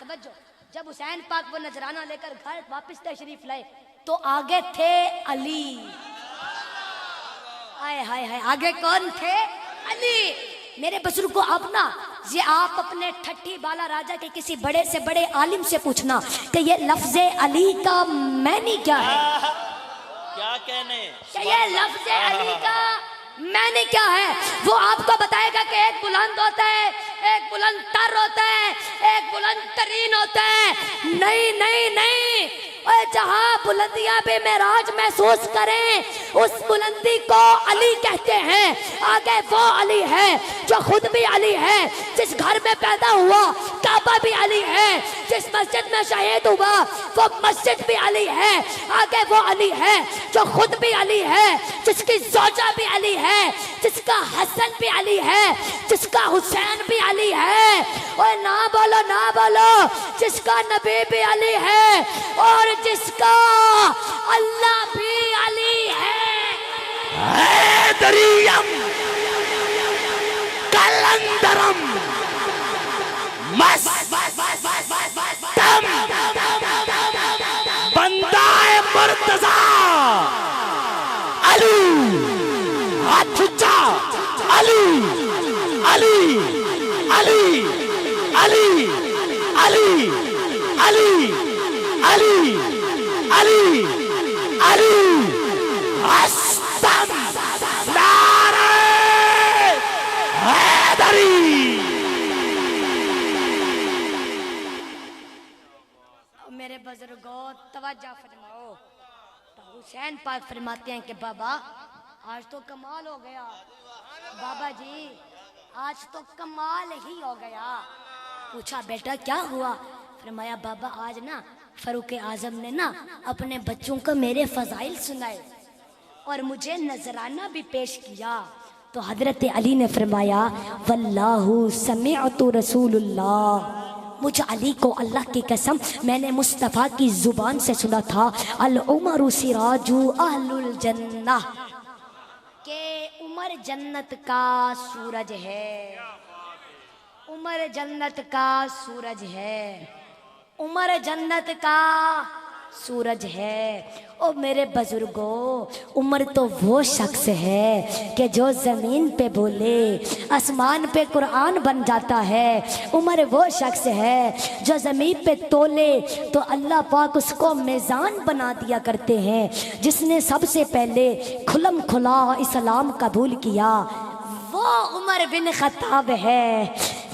توجہ، جب حسین پاک وہ نذرانہ لے کر گھر واپس تشریف لائے تو آگے تھے علی. ہائے ہائے ہائے، آگے کون تھے؟ علی. میرے بزرگو اب نا یہ آپ اپنے ٹھٹھی بالا راجا کے کسی بڑے سے بڑے عالم سے پوچھنا کہ یہ لفظ علی کا معنی کیا ہے. کیا کہنے کہ یہ لفظ علی کا معنی کیا ہے، وہ آپ کو بتائے گا کہ ایک بلند ہوتا ہے، ایک بلند تر ہوتا ہے، ایک بلند ترین ہوتا ہے. نہیں نہیں نہیں، اے جہاں بلندیاں بے معراج محسوس کریں اس بلندی کو علی کہتے ہیں. آگے وہ علی ہے جو خود بھی علی ہے، جس گھر میں پیدا ہوا کعبہ بھی علی ہے، جس مسجد میں شہید ہوا وہ مسجد بھی علی ہے. آگے وہ علی ہے جو خود بھی علی ہے، جس کی زوجہ بھی علی ہے، جس کا حسن بھی علی ہے، جس کا حسین بھی علی ہے. اور نہ بولو نہ بولو، جس کا نبی بھی علی ہے اور جس کا اللہ بھی علی ہے. حیدریم کلندرم مستم بندہ مرتضی علی. ہاتھ اونچا، علی علی علی علی علی علی علی علی علی استم نعرہ حیدری. میرے بزرگوں توجہ فرماؤ. تو حسین پاک فرماتے ہیں کہ بابا آج تو کمال ہو گیا، بابا جی آج تو کمال ہی ہو گیا. پوچھا بیٹا کیا ہوا؟ فرمایا بابا آج نا فاروق اعظم نے نا اپنے بچوں کو میرے فضائل سنائے اور مجھے نذرانہ بھی پیش کیا. تو حضرت علی نے فرمایا واللہ سمعت رسول اللہ، مجھ علی کو اللہ کی قسم میں نے مصطفیٰ کی زبان سے سنا تھا العمر سراج اہل الجنہ، کہ عمر جنت کا سورج ہے. عمر جنت کا سورج ہے، عمر جنت کا سورج ہے. او میرے بزرگوں، عمر تو وہ شخص ہے کہ جو زمین پہ بولے آسمان پہ قرآن بن جاتا ہے. عمر وہ شخص ہے جو زمین پہ تولے تو اللہ پاک اس کو میزان بنا دیا کرتے ہیں. جس نے سب سے پہلے کھلم کھلا اسلام قبول کیا وہ عمر بن خطاب ہے.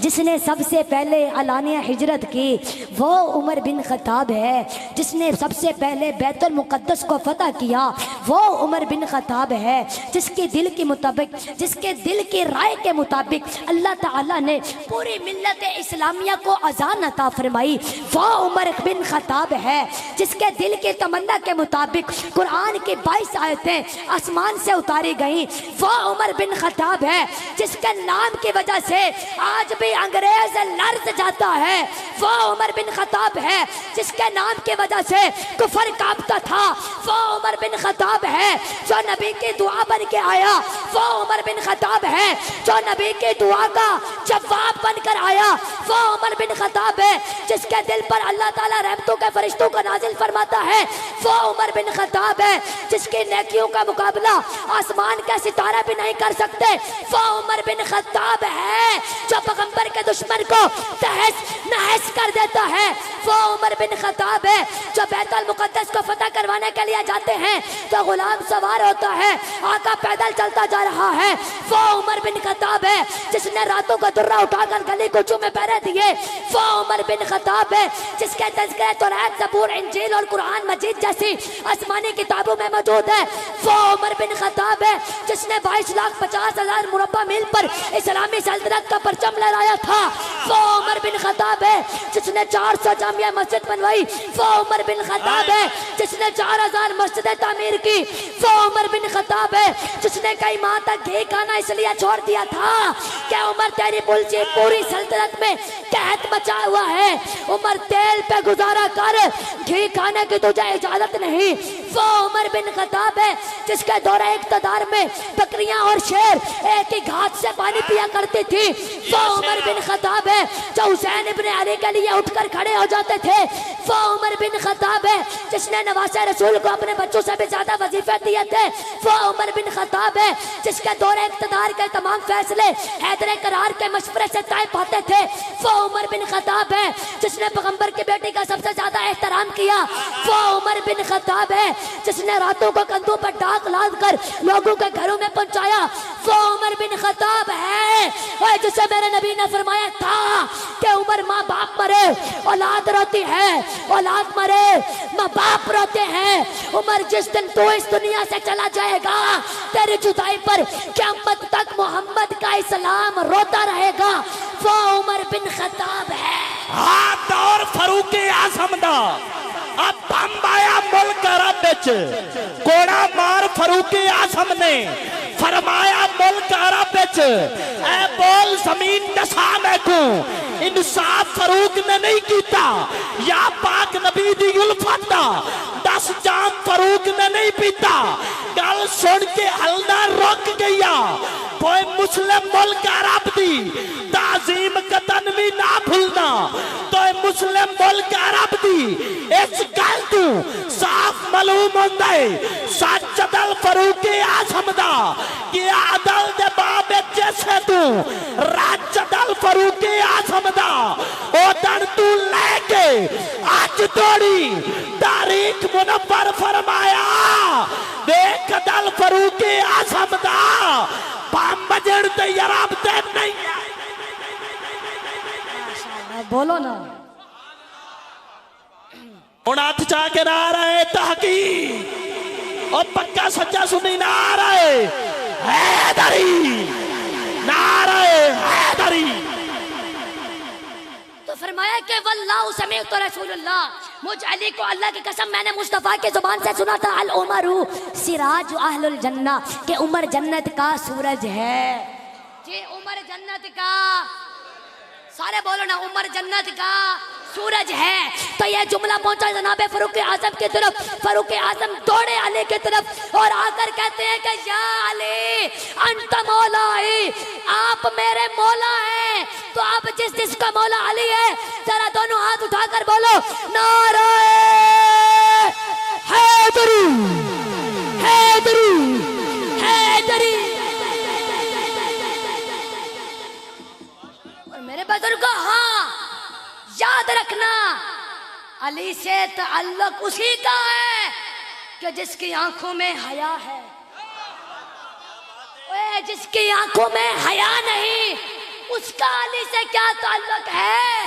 جس نے سب سے پہلے علانیہ ہجرت کی وہ عمر بن خطاب ہے. جس نے سب سے پہلے بیت المقدس کو فتح کیا وہ عمر بن خطاب ہے. جس کے دل کے مطابق، جس کے دل کی رائے کے مطابق اللہ تعالیٰ نے پوری ملت اسلامیہ کو اذان عطا فرمائی وہ عمر بن خطاب ہے. جس کے دل کی تمنا کے مطابق قرآن کی 22 آیتیں آسمان سے اتاری گئیں وہ عمر بن خطاب ہے. جس کے نام کی وجہ سے آج بھی انگریز لرز جاتا ہے وہ عمر بن خطاب ہے. جس کے نام کی وجہ سے کفر کانپتا تھا وہ عمر بن خطاب ہے. جو نبی کی دعا بن کے آیا وہ عمر بن خطاب ہے. جو نبی کی دعا کا جواب بن کر آیا وہ عمر بن خطاب ہے. جس کے دل پر اللہ تعالیٰ رحمتوں کے فرشتوں کو نازل فرماتا ہے وہ عمر بن خطاب ہے. جس کی نیکیوں کا مقابلہ آسمان کے ستارے بھی نہیں کر سکتے وہ عمر بن خطاب ہے. جو پیغمبر کے دشمن کو تہس نہس کر دیتا ہے وہ عمر بن خطاب ہے. جو بیت المقدس کو فتح کروانے کے لیے جاتے ہیں تو غلام سوار ہوتا ہے، آقا پیدل چلتا جا رہا ہے وہ عمر بن خطاب ہے. جس نے راتوں کا درہ اٹھا کر گلی کوچوں میں پہرے دیے وہ عمر بن خطاب ہے. جس کے تذکرے توریت، زبور، انجیل اور قرآن مجید جیسی آسمانی کتابوں میں موجود ہے وہ عمر بن خطاب ہے. جس نے 22,50,000 مربع میل پر اسلامی سلطنت کا پرچم لہرایا تھا وہ عمر بن خطاب ہے. جس نے 400 جامعہ مسجد بنوائی وہ عمر بن خطاب ہے. جس نے 4,000 مسجدیں تعمیر کی وہ عمر بن خطاب ہے. جس نے کئی ماہ تک گھی کھانا اس لیے چھوڑ دیا تھا کہ عمر تیری پوری سلطنت میں قحط مچا ہوا ہے، عمر تیل پہ گزارا کر، گھی کھانے کی تجھے اجازت نہیں وہ عمر بن خطاب ہے. جس کے دور اقتدار میں بکریاں اور شیر ایک ہی گھاٹ سے پانی پیا کرتی تھی وہ عمر بن خطاب ہے جو حسین ابن علی کے لیے اٹھ کر کھڑے ہو جاتے تھے، وہ عمر بن خطاب ہے جس نے نواسہ رسول کو اپنے بچوں سے بھی زیادہ وظیفے دیے تھے، وہ عمر بن خطاب ہے جس کے دور اقتدار کے تمام فیصلے حیدر کرار کے مشورے سے طے پاتے تھے، وہ عمر بن خطاب ہے جس نے پیغمبر کی بیٹی کا سب سے زیادہ احترام کیا، وہ عمر بن خطاب ہے جس نے راتوں کو کندھوں پر ڈاک لاد کر لوگوں کے گھروں میں پہنچایا، وہ عمر بن خطاب ہے اور جسے میرے نبی نے فرمایا تھا کہ عمر ماں باپ مرے اولاد روتی ہے، اولاد مرے ماں باپ روتے ہیں، عمر جس دن تو اس دنیا سے چلا جائے گا تیری جدائی پر قیامت تک محمد کا اسلام روتا رہے گا، وہ عمر بن خطاب ہے۔ ہاتھ اور فاروق اعظم دا اب بم آیا ملک عرب وچ، کوڑا مار فاروق اعظم نے فرمایا ملک عرب وچ اے بول زمین دسا میں کو انصاف فاروق نے نہیں کیتا، یا پاک نبی دی الفت دا 10 جام فاروق نے نہیں پیتا، گل سن کے ہلنا رک گیا، کوئی مسلم ملک عرب دی تعظیم قطن بھی نہ بھولنا، تو مسلم ملک عرب دی اس گل تو صاف معلوم ہوتا ہے سچ عدل فاروق اعظم دا کہ عدل دے باب جیسے تو راج عدل فاروق اعظم دا او دن تو لے کے آج توڑی تاریخ منور فرمایا دیکھ عدل فاروق اعظم دا بام بجڑ تے یراب تے نہیں بولو نا ہاتھ چاہ کے نہ آ رہے تحقیق اور پکا سچا سنی نہ آ رہے حیدری نہ آ رہے حیدری، تو فرمایا کہ واللہ سمیعت رسول اللہ، مجھ علی کو اللہ کی قسم میں نے مصطفیٰ کی زبان سے سنا تھا العمر سراج اہل الجنہ، کہ عمر جنت کا سورج ہے، جی عمر جنت کا، سارے بولو نا عمر جنت کا سورج ہے۔ تو یہ جملہ پہنچا جناب فاروق اعظم کی طرف، فاروق اعظم دوڑے علی کی طرف اور آ کر کہتے ہیں کہ یا علی انت مولائی، آپ میرے مولا ہیں، تو آپ جس کا مولا علی ہے ذرا دونوں ہاتھ اٹھا کر بولو نعرہ حیدری حیدری حیدری۔ اور میرے بزرگوں ہاں یاد رکھنا علی سے تعلق اسی کا ہے کہ جس کی آنکھوں میں حیا ہے، اے جس کی آنکھوں میں حیا نہیں اس کا علی سے کیا تعلق ہے،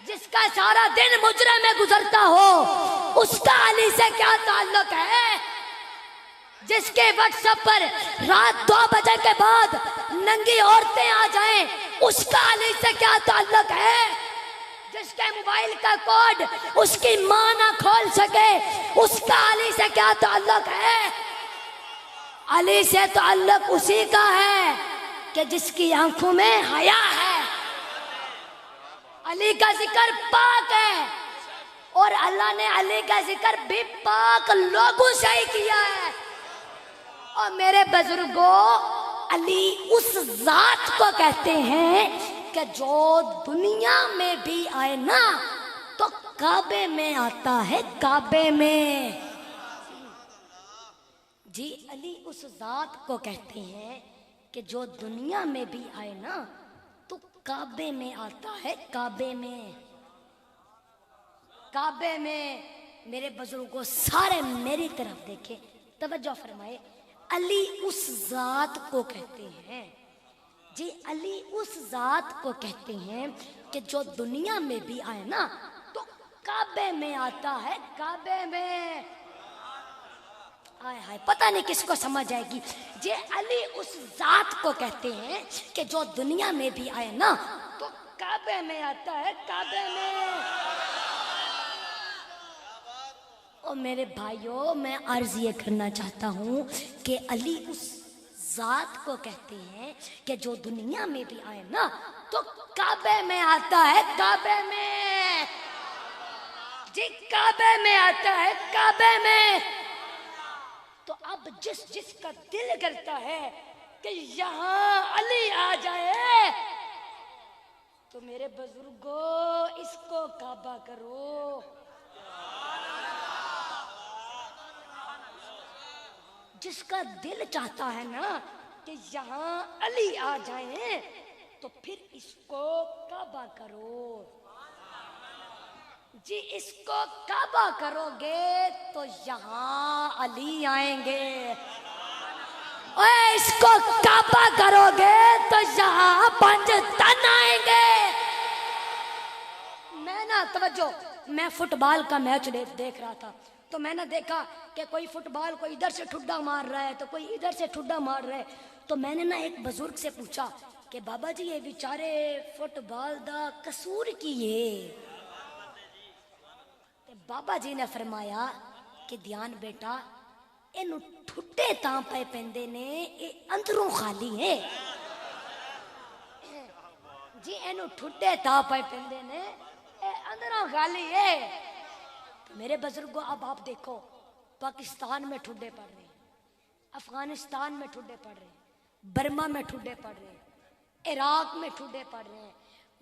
جس کا سارا دن مجرے میں گزرتا ہو اس کا علی سے کیا تعلق ہے، جس کے واٹس ایپ پر رات 2 بجے کے بعد ننگی عورتیں آ جائیں اس کا علی سے کیا تعلق ہے، جس کے موبائل کا کوڈ اس کی ماں نہ کھول سکے اس کا علی سے کیا تعلق ہے۔ علی سے تعلق اسی کا ہے کہ جس کی آنکھوں میں حیا ہے، علی کا ذکر پاک ہے اور اللہ نے علی کا ذکر بھی پاک لوگوں سے ہی کیا ہے۔ اور میرے بزرگوں علی اس ذات کو کہتے ہیں کہ جو دنیا میں بھی آئے نا تو کعبے میں آتا ہے، کعبے میں، جی علی اس ذات کو کہتے ہیں کہ جو دنیا میں بھی آئے نا تو کعبے میں آتا ہے، کعبے میں، کعبے میں۔ میرے بزرگوں سارے میری طرف دیکھیں، توجہ فرمائے، علی اس ذات کو کہتے ہیں، جی علی اس ذات کو کہتے ہیں کہ جو دنیا میں بھی آئے نا تو کعبے میں آتا ہے، کعبے میں۔ آئے ہائے پتہ نہیں کس کو سمجھ آئے گی، جی علی اس ذات کو کہتے ہیں کہ جو دنیا میں بھی آئے نا تو کعبے میں آتا ہے، کعبے میں۔ اور میرے بھائیوں میں عرض یہ کرنا چاہتا ہوں کہ علی اس ذات کو کہتے ہیں کہ جو دنیا میں بھی آئے نا تو کعبے میں آتا ہے، کعبے میں، جی کعبے میں آتا ہے، کعبے میں۔ تو اب جس کا دل کرتا ہے کہ یہاں علی آ جائے بزرگوں اس کو کعبہ کرو. جس کا دل چاہتا ہے نا کہ یہاں علی آ جائیں تو پھر اس کو کعبہ کرو. جی اس کو کعبہ کرو گے تو یہاں علی آئیں گے. اے اس کو کعبہ کرو گے تو یہاں پنج تن آئیں گے. میں نا توجہ، میں فٹ بال کا میچ دیکھ رہا تھا تو میں نے دیکھا کہ کوئی فٹ بال کوئی ادھر سے ٹھڈا مار رہا ہے تو کوئی ادھر سے ٹھڈا مار رہا ہے. تو میں نے نا ایک بزرگ سے پوچھا کہ بابا جی یہ بیچارے فٹ بال دا قصور کی ہے؟ بابا جی نے فرمایا کہ دھیان بیٹا اینو ٹھڈے تاں پے پیندے نے اے اندروں خالی ہے. جی اینو ٹھڈے تاں پے پیندے نے اے اندروں خالی ہے. میرے بزرگوں اب آپ دیکھو پاکستان میں ٹھڈے پڑ رہے ہیں، افغانستان میں ٹھڈے پڑ رہے ہیں، برما میں ٹھڈے پڑ رہے ہیں، عراق میں ٹھڈے پڑ رہے ہیں.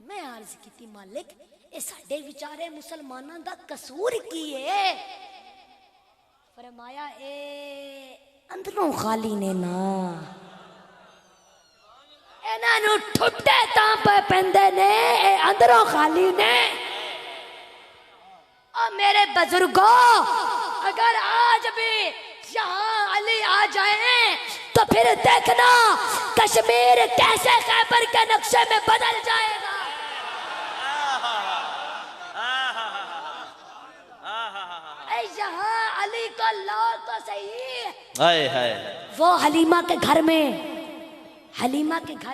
میں عرض کیتی مالک اے ساڈے بیچارے مسلماناں دا قصور کی ہے؟ فرمایا اے اندروں خالی نے نا، انہاں نوں ٹھڈے تاں پے پیندے نے اے اندروں خالی نے. اور میرے بزرگوں اگر آج بھی یہاں علی آ جائیں تو پھر دیکھنا کشمیر کیسے خیبر کے نقشے میں بدل جائے گا. اے یہاں علی کو لاؤ تو صحیح. وہ حلیمہ کے گھر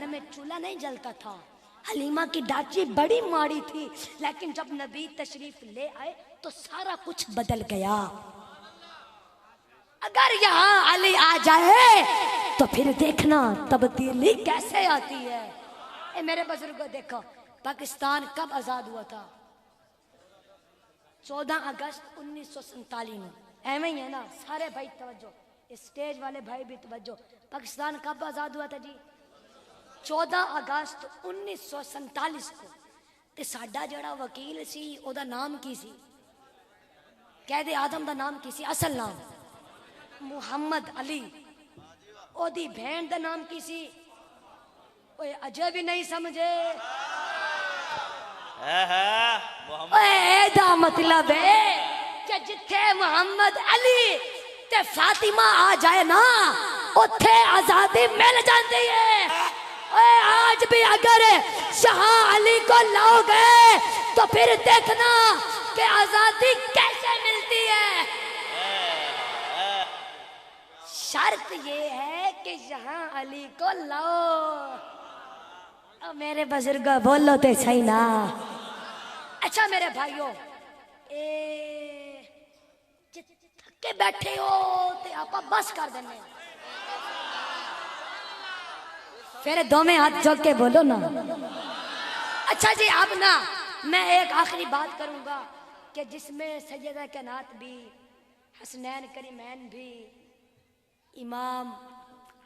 میں چولہا نہیں جلتا تھا، حلیمہ کی ڈاچی بڑی ماڑی تھی، لیکن جب نبی تشریف لے آئے تو سارا کچھ بدل گیا. اگر یہاں علی آ جائے تو پھر دیکھنا تبدیلی کیسے آتی ہے. اے میرے بزرگوں دیکھو پاکستان کب آزاد ہوا تھا؟ 14 اگست 1947 میں. ایویں ہی ہے نا سارے بھائی توجہ، اسٹیج والے بھائی بھی توجہ. پاکستان کب آزاد ہوا تھا جی؟ 14 اگست 1947 کو. تے ساڈا جڑا وکیل سی او دا نام کی سی؟ قائد اعظم دا نام کی سی؟ اصل نام محمد علی. او دی بہن دا نام کی سی؟ اوے اجے بھی نہیں سمجھے. اے دا مطلب ہے کہ جتھے محمد علی تے فاطمہ آ جائے نا اتھے آزادی مل جاتی ہے. اے آج بھی اگر شاہ علی کو لاؤ گے تو پھر دیکھنا کہ آزادی کیسے ملتی ہے. شرط یہ ہے کہ یہاں علی کو لاؤ. میرے بزرگ بولو تے صحیح نا. اچھا میرے بھائیوں تھکے بیٹھے ہو تے آپ بس کر دینے پھر دو میں ہاتھ جھوک کے بولو نا. اچھا جی اب نا میں ایک آخری بات کروں گا کہ جس میں سیدہ کائنات بھی، حسنین کریمین بھی، امام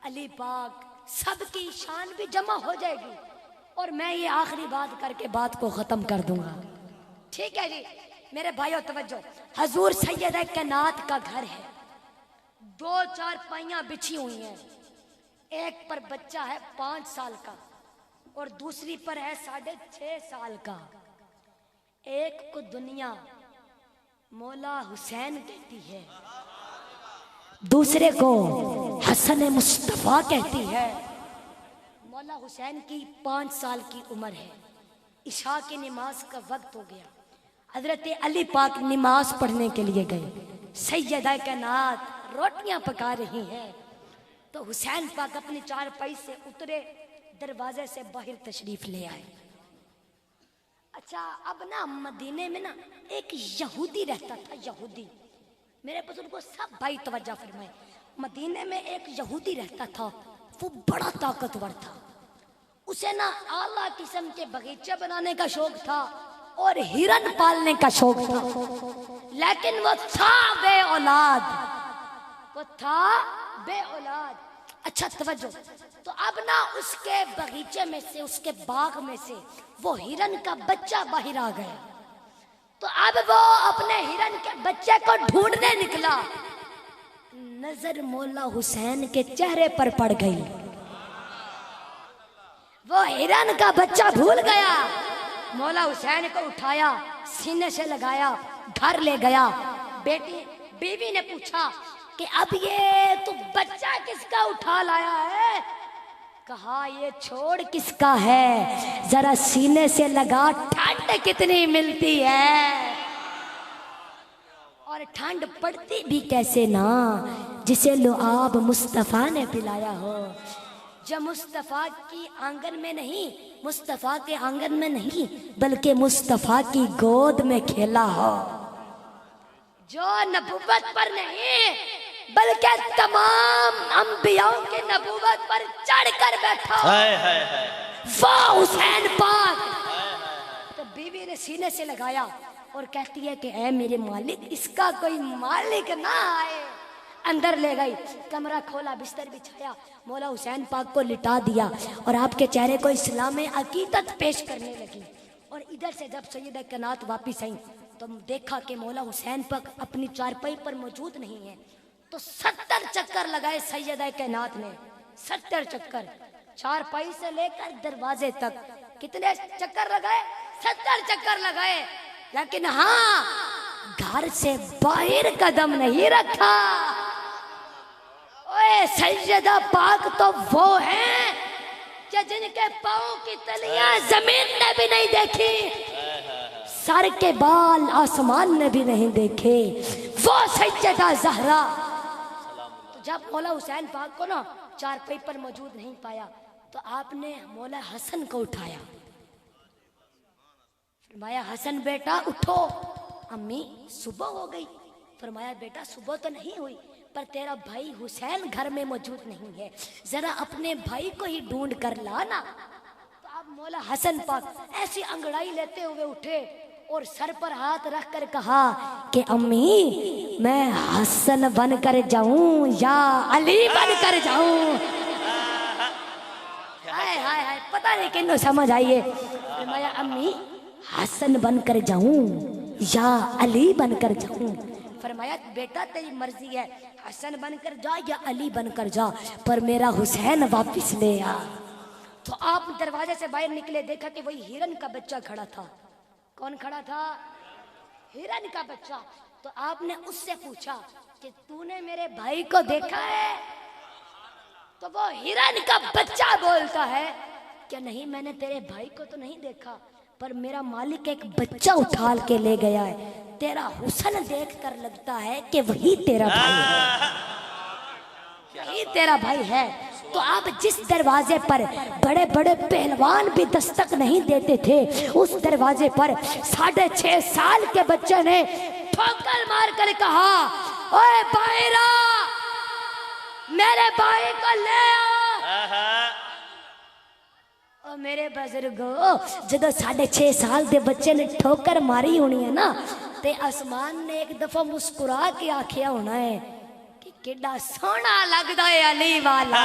علی پاک سب کی شان بھی جمع ہو جائے گی. اور میں یہ آخری بات کر کے بات کو ختم کر دوں گا. ٹھیک ہے جی میرے بھائیو توجہ. حضور سیدہ کائنات کا گھر ہے، 2 چارپائیاں بچھی ہوئی ہیں. ایک پر بچہ ہے 5 سال کا اور دوسری پر ہے 6.5 سال کا. ایک کو دنیا مولا حسین کہتی ہے، دوسرے کو حسن مصطفیٰ کہتی ہے. مولا حسین کی 5 سال کی عمر ہے. عشاء کی نماز کا وقت ہو گیا. حضرت علی پاک نماز پڑھنے کے لیے گئے. سیدہ کائنات روٹیاں پکا رہی ہیں تو حسین پاک اپنی چارپائی سے اترے، دروازے سے باہر تشریف لے آئے. اچھا اب نا مدینے میں نا ایک یہودی رہتا تھا. یہودی میرے بزرگوں سب بھائی توجہ فرمائیں. مدینے میں ایک یہودی رہتا تھا، وہ بڑا طاقتور تھا. اسے نا اعلیٰ قسم کے باغیچے بنانے کا شوق تھا اور ہرن پالنے کا شوق تھا، لیکن وہ تھا بے اولاد. وہ تھا بے اولاد. اچھا توجہ. تو اب نا اس کے باغیچے میں سے، اس کے باغ میں سے وہ ہرن کا بچہ باہر آ گیا. تو اب وہ اپنے ہرن کے بچے کو ڈھونڈنے نکلا. نظر مولا حسین کے چہرے پر پڑ گئی. وہ ہرن کا بچہ بھول گیا. مولا حسین کو اٹھایا، سینے سے لگایا، گھر لے گیا. بیوی نے پوچھا کہ اب یہ تو بچہ کس کا اٹھا لایا ہے؟ کہا یہ چھوڑ کس کا ہے، ذرا سینے سے لگا، ٹھنڈ کتنی ملتی ہے. اور ٹھنڈ پڑتی بھی کیسے نا، جسے لعاب مصطفیٰ نے پلایا ہو. جو مصطفیٰ کی آنگن میں نہیں، مصطفیٰ کے آنگن میں نہیں، بلکہ مصطفیٰ کی گود میں کھیلا ہو. جو نبوت پر نہیں بلکہ تمام انبیاء کی نبوت پر چڑھ کر بیٹھا وہ حسین پاک. تو بیوی نے سینے سے لگایا اور کہتی ہے کہ اے میرے مالک، اس کا کوئی مالک نہ آئے. اندر لے گئی، کمرہ کھولا، بستر بچھایا، مولا حسین پاک کو لٹا دیا اور آپ کے چہرے کو اسلام عقیدت پیش کرنے لگی. اور ادھر سے جب سیدہ کائنات واپس آئیں تو دیکھا کہ مولا حسین پاک اپنی چارپائی پر موجود نہیں ہے. تو 70 چکر لگائے سیدہ کائنات نے. 70 چکر، چارپائی سے لے کر دروازے تک. کتنے چکر لگائے؟ 70 چکر لگائے. لیکن ہاں، گھر سے باہر قدم نہیں رکھا. اوے سیدہ پاک تو وہ ہیں کہ جن کے پاؤں کی تلیاں زمین نے بھی نہیں دیکھی، سر کے بال آسمان نے بھی نہیں دیکھے. وہ سیدہ زہرا. تو جب مولا حسین پاک کو نا چارپائی پر موجود نہیں پایا تو آپ نے مولا حسن کو اٹھایا. فرمایا حسن بیٹا اٹھو. امی صبح ہو گئی. فرمایا بیٹا صبح تو نہیں ہوئی، پر تیرا بھائی حسین گھر میں موجود نہیں ہے، ذرا اپنے بھائی کو ہی ڈھونڈ کر لانا. تو اب مولا حسن پاک ایسی انگڑائی لیتے ہوئے اٹھے اور سر پر ہاتھ رکھ کر کہا کہ امی میں حسن بن کر جاؤں یا علی بن کر جاؤں. ہائے ہائے ہائے، پتہ نہیں کنو سمجھ آئیے. فرمایا امی حسن بن کر جاؤں یا علی بن کر جاؤں. فرمایا بیٹا تیری مرضی ہے، حسن بن کر جا یا علی بن کر جا، پر میرا حسین واپس لے آ. تو آپ دروازے سے باہر نکلے، دیکھا کہ وہی ہرن کا بچہ کھڑا تھا. کون کھڑا تھا؟ ہرن کا بچہ. تو آپ نے اس سے پوچھا کہ تو نے میرے بھائی کو دیکھا ہے؟ تو وہ ہرن کا بچہ بولتا ہے کہ نہیں، میں نے تیرے بھائی کو تو نہیں دیکھا، پر میرا مالک ایک بچہ اٹھا کے لے گیا ہے. تیرا حسن دیکھ کر لگتا ہے کہ وہی تیرا بھائی ہے، وہی تیرا بھائی ہے. تو آپ جس دروازے پر بڑے بڑے پہلوان بھی دستک نہیں دیتے تھے، اس دروازے پر 6.5 سال کے بچے نے ٹھوکر مار کر کہا اوے بائرہ میرے بھائی کو لے آ. او میرے بزرگو، جدو 6.5 سال دے بچے نے ٹھوکر ماری ہونی ہے نا، تے آسمان نے ایک دفعہ مسکرا کے آکھیا ہونا ہے کہ کڈا سونا لگدا ہے علی والا.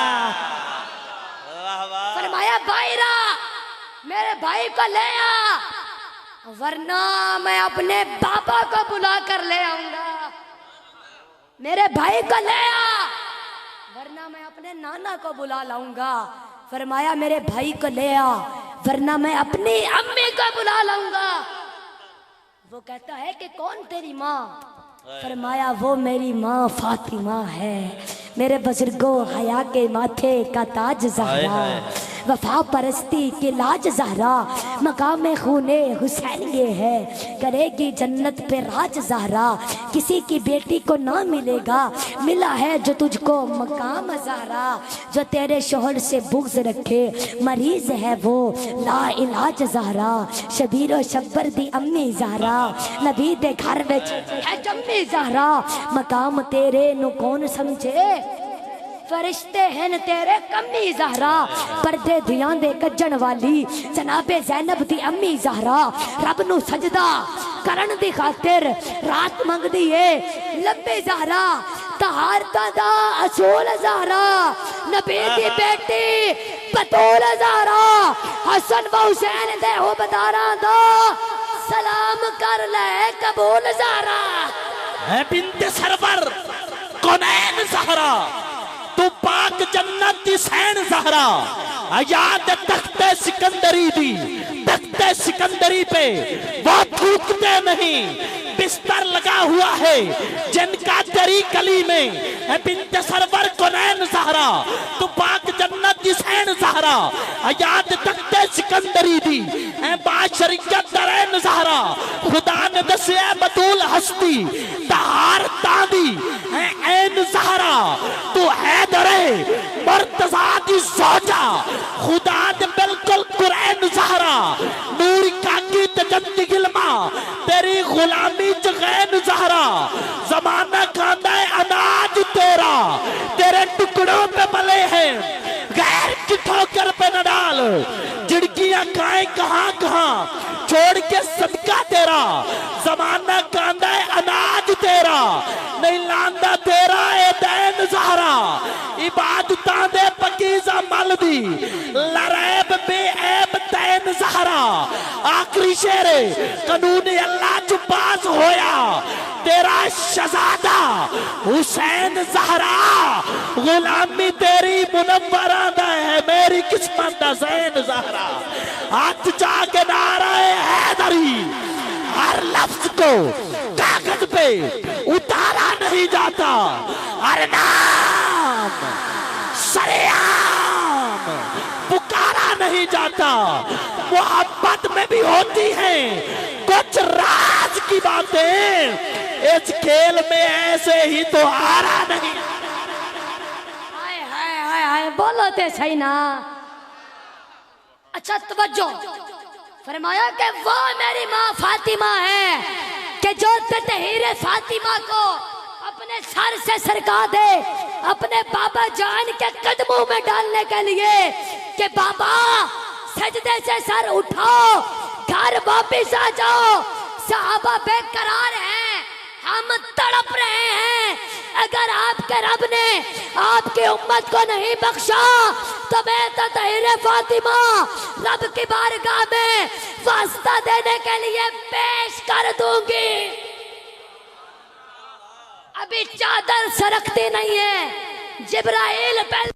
فرمایا بائرہ میرے بھائی کو لے آ، ورنہ میں اپنے بابا کو بلا کر لے آؤں گا. میرے بھائی کو لے آ، ورنہ میں اپنے نانا کو بلا لاؤں گا. فرمایا میرے بھائی کو لے آ، ورنہ میں اپنی امی کو بلا لاؤں گا. وہ کہتا ہے کہ کون تیری ماں؟ فرمایا وہ میری ماں فاطمہ ہے. میرے بزرگوں، حیا کے ماتھے کا تاج زہرا، وفا پرستی کے لاج زہرا، مقام خون حسین یہ ہے، کرے گی جنت پہ راج زہرا. کسی کی بیٹی کو نہ ملے گا، ملا ہے جو تجھ کو مقام زہرا. جو تیرے شوہر سے بغض رکھے، مریض ہے وہ لا علاج زہرا. شبیر و شبر دی امی زہرا، نبی دے گھر وچ ہے جمی زہرا. مقام تیرے نو کون سمجھے، فرشتے ہیں تیرے کمی زہرا پردے دیاں دے کجن والی جناب زینب دی امی زہرا رب نو سجدہ کرن دی خاطر رات منگ دیئے لبے زہرا طہارتاں دا اصول زہرا نبی دی بیٹی بطول زہرا حسن و حسین دے ہو بداراں دا سلام کر لے قبول زہرا ہے بنت سرور کونین زہرا تو پاک جنت دی سین زہرا یاد تخت سکندری دی تخت سکندری پہ وہ تھوکتے نہیں بستر لگا ہوا ہے جن کا تیری کلی میں ہے بنت سرور کونین زہرا تو پاک جنت دی سین زہرا یاد تخت سکندری دی اے باشریت درین زہرا خدا نے دسے بطول ہستی تہار تاندی اے این زہرا تو حیدر مرتضی دی زوجہ خدا نے بالکل قرآن زہرا نوری کاکی تجدی گلما تیری غلامی چغین زہرا زمانہ کھاندہ اناج تیرا تیرے ٹکڑوں پہ ملے ہیں غیر کی ٹھوکر پہ نہ ڈال جڑکیاں کھائیں کہاں کہاں چھوڑ کے صدقہ تیرا زمانہ کاندہ اناج تیرا نہیں لاندہ تیرا اے دین زہرا عبادتاں دے پکیزہ مل دی لریب بے عیب دین زہرا آخری شعر قانون اللہ جو باز ہویا تیرا شہزادہ حسین زہرا غلامی تیری منورہ دا ہے میری قسمت دا زین زہرا ہاتھ جا کے نعرہ حیدری ہر لفظ کو کاغذ پہ اتارا نہیں جاتا ہر نام سریعام پکارا نہیں جاتا محبت میں بھی ہوتی ہیں کچھ راز کی باتیں اس کھیل میں ایسے ہی تو ہارا نہیں ہائے بولو تے صحیح نا اچھا توجہ فرمایا کہ وہ میری ماں فاطمہ ہے کہ جو تطہیر فاطمہ کو اپنے سر سے سرکا دے اپنے بابا جان کے قدموں میں ڈالنے کے لیے کہ بابا سجدے سے سر اٹھاؤ گھر واپس آ جاؤ صحابہ بے قرار ہیں ہم تڑپ رہے ہیں اگر آپ کے رب نے آپ کی امت کو نہیں بخشا تو میں تطہیر فاطمہ رب کی بارگاہ میں واسطہ دینے کے لیے پیش کر دوں گی ابھی چادر سرکتی نہیں ہے جبرائیل پہلے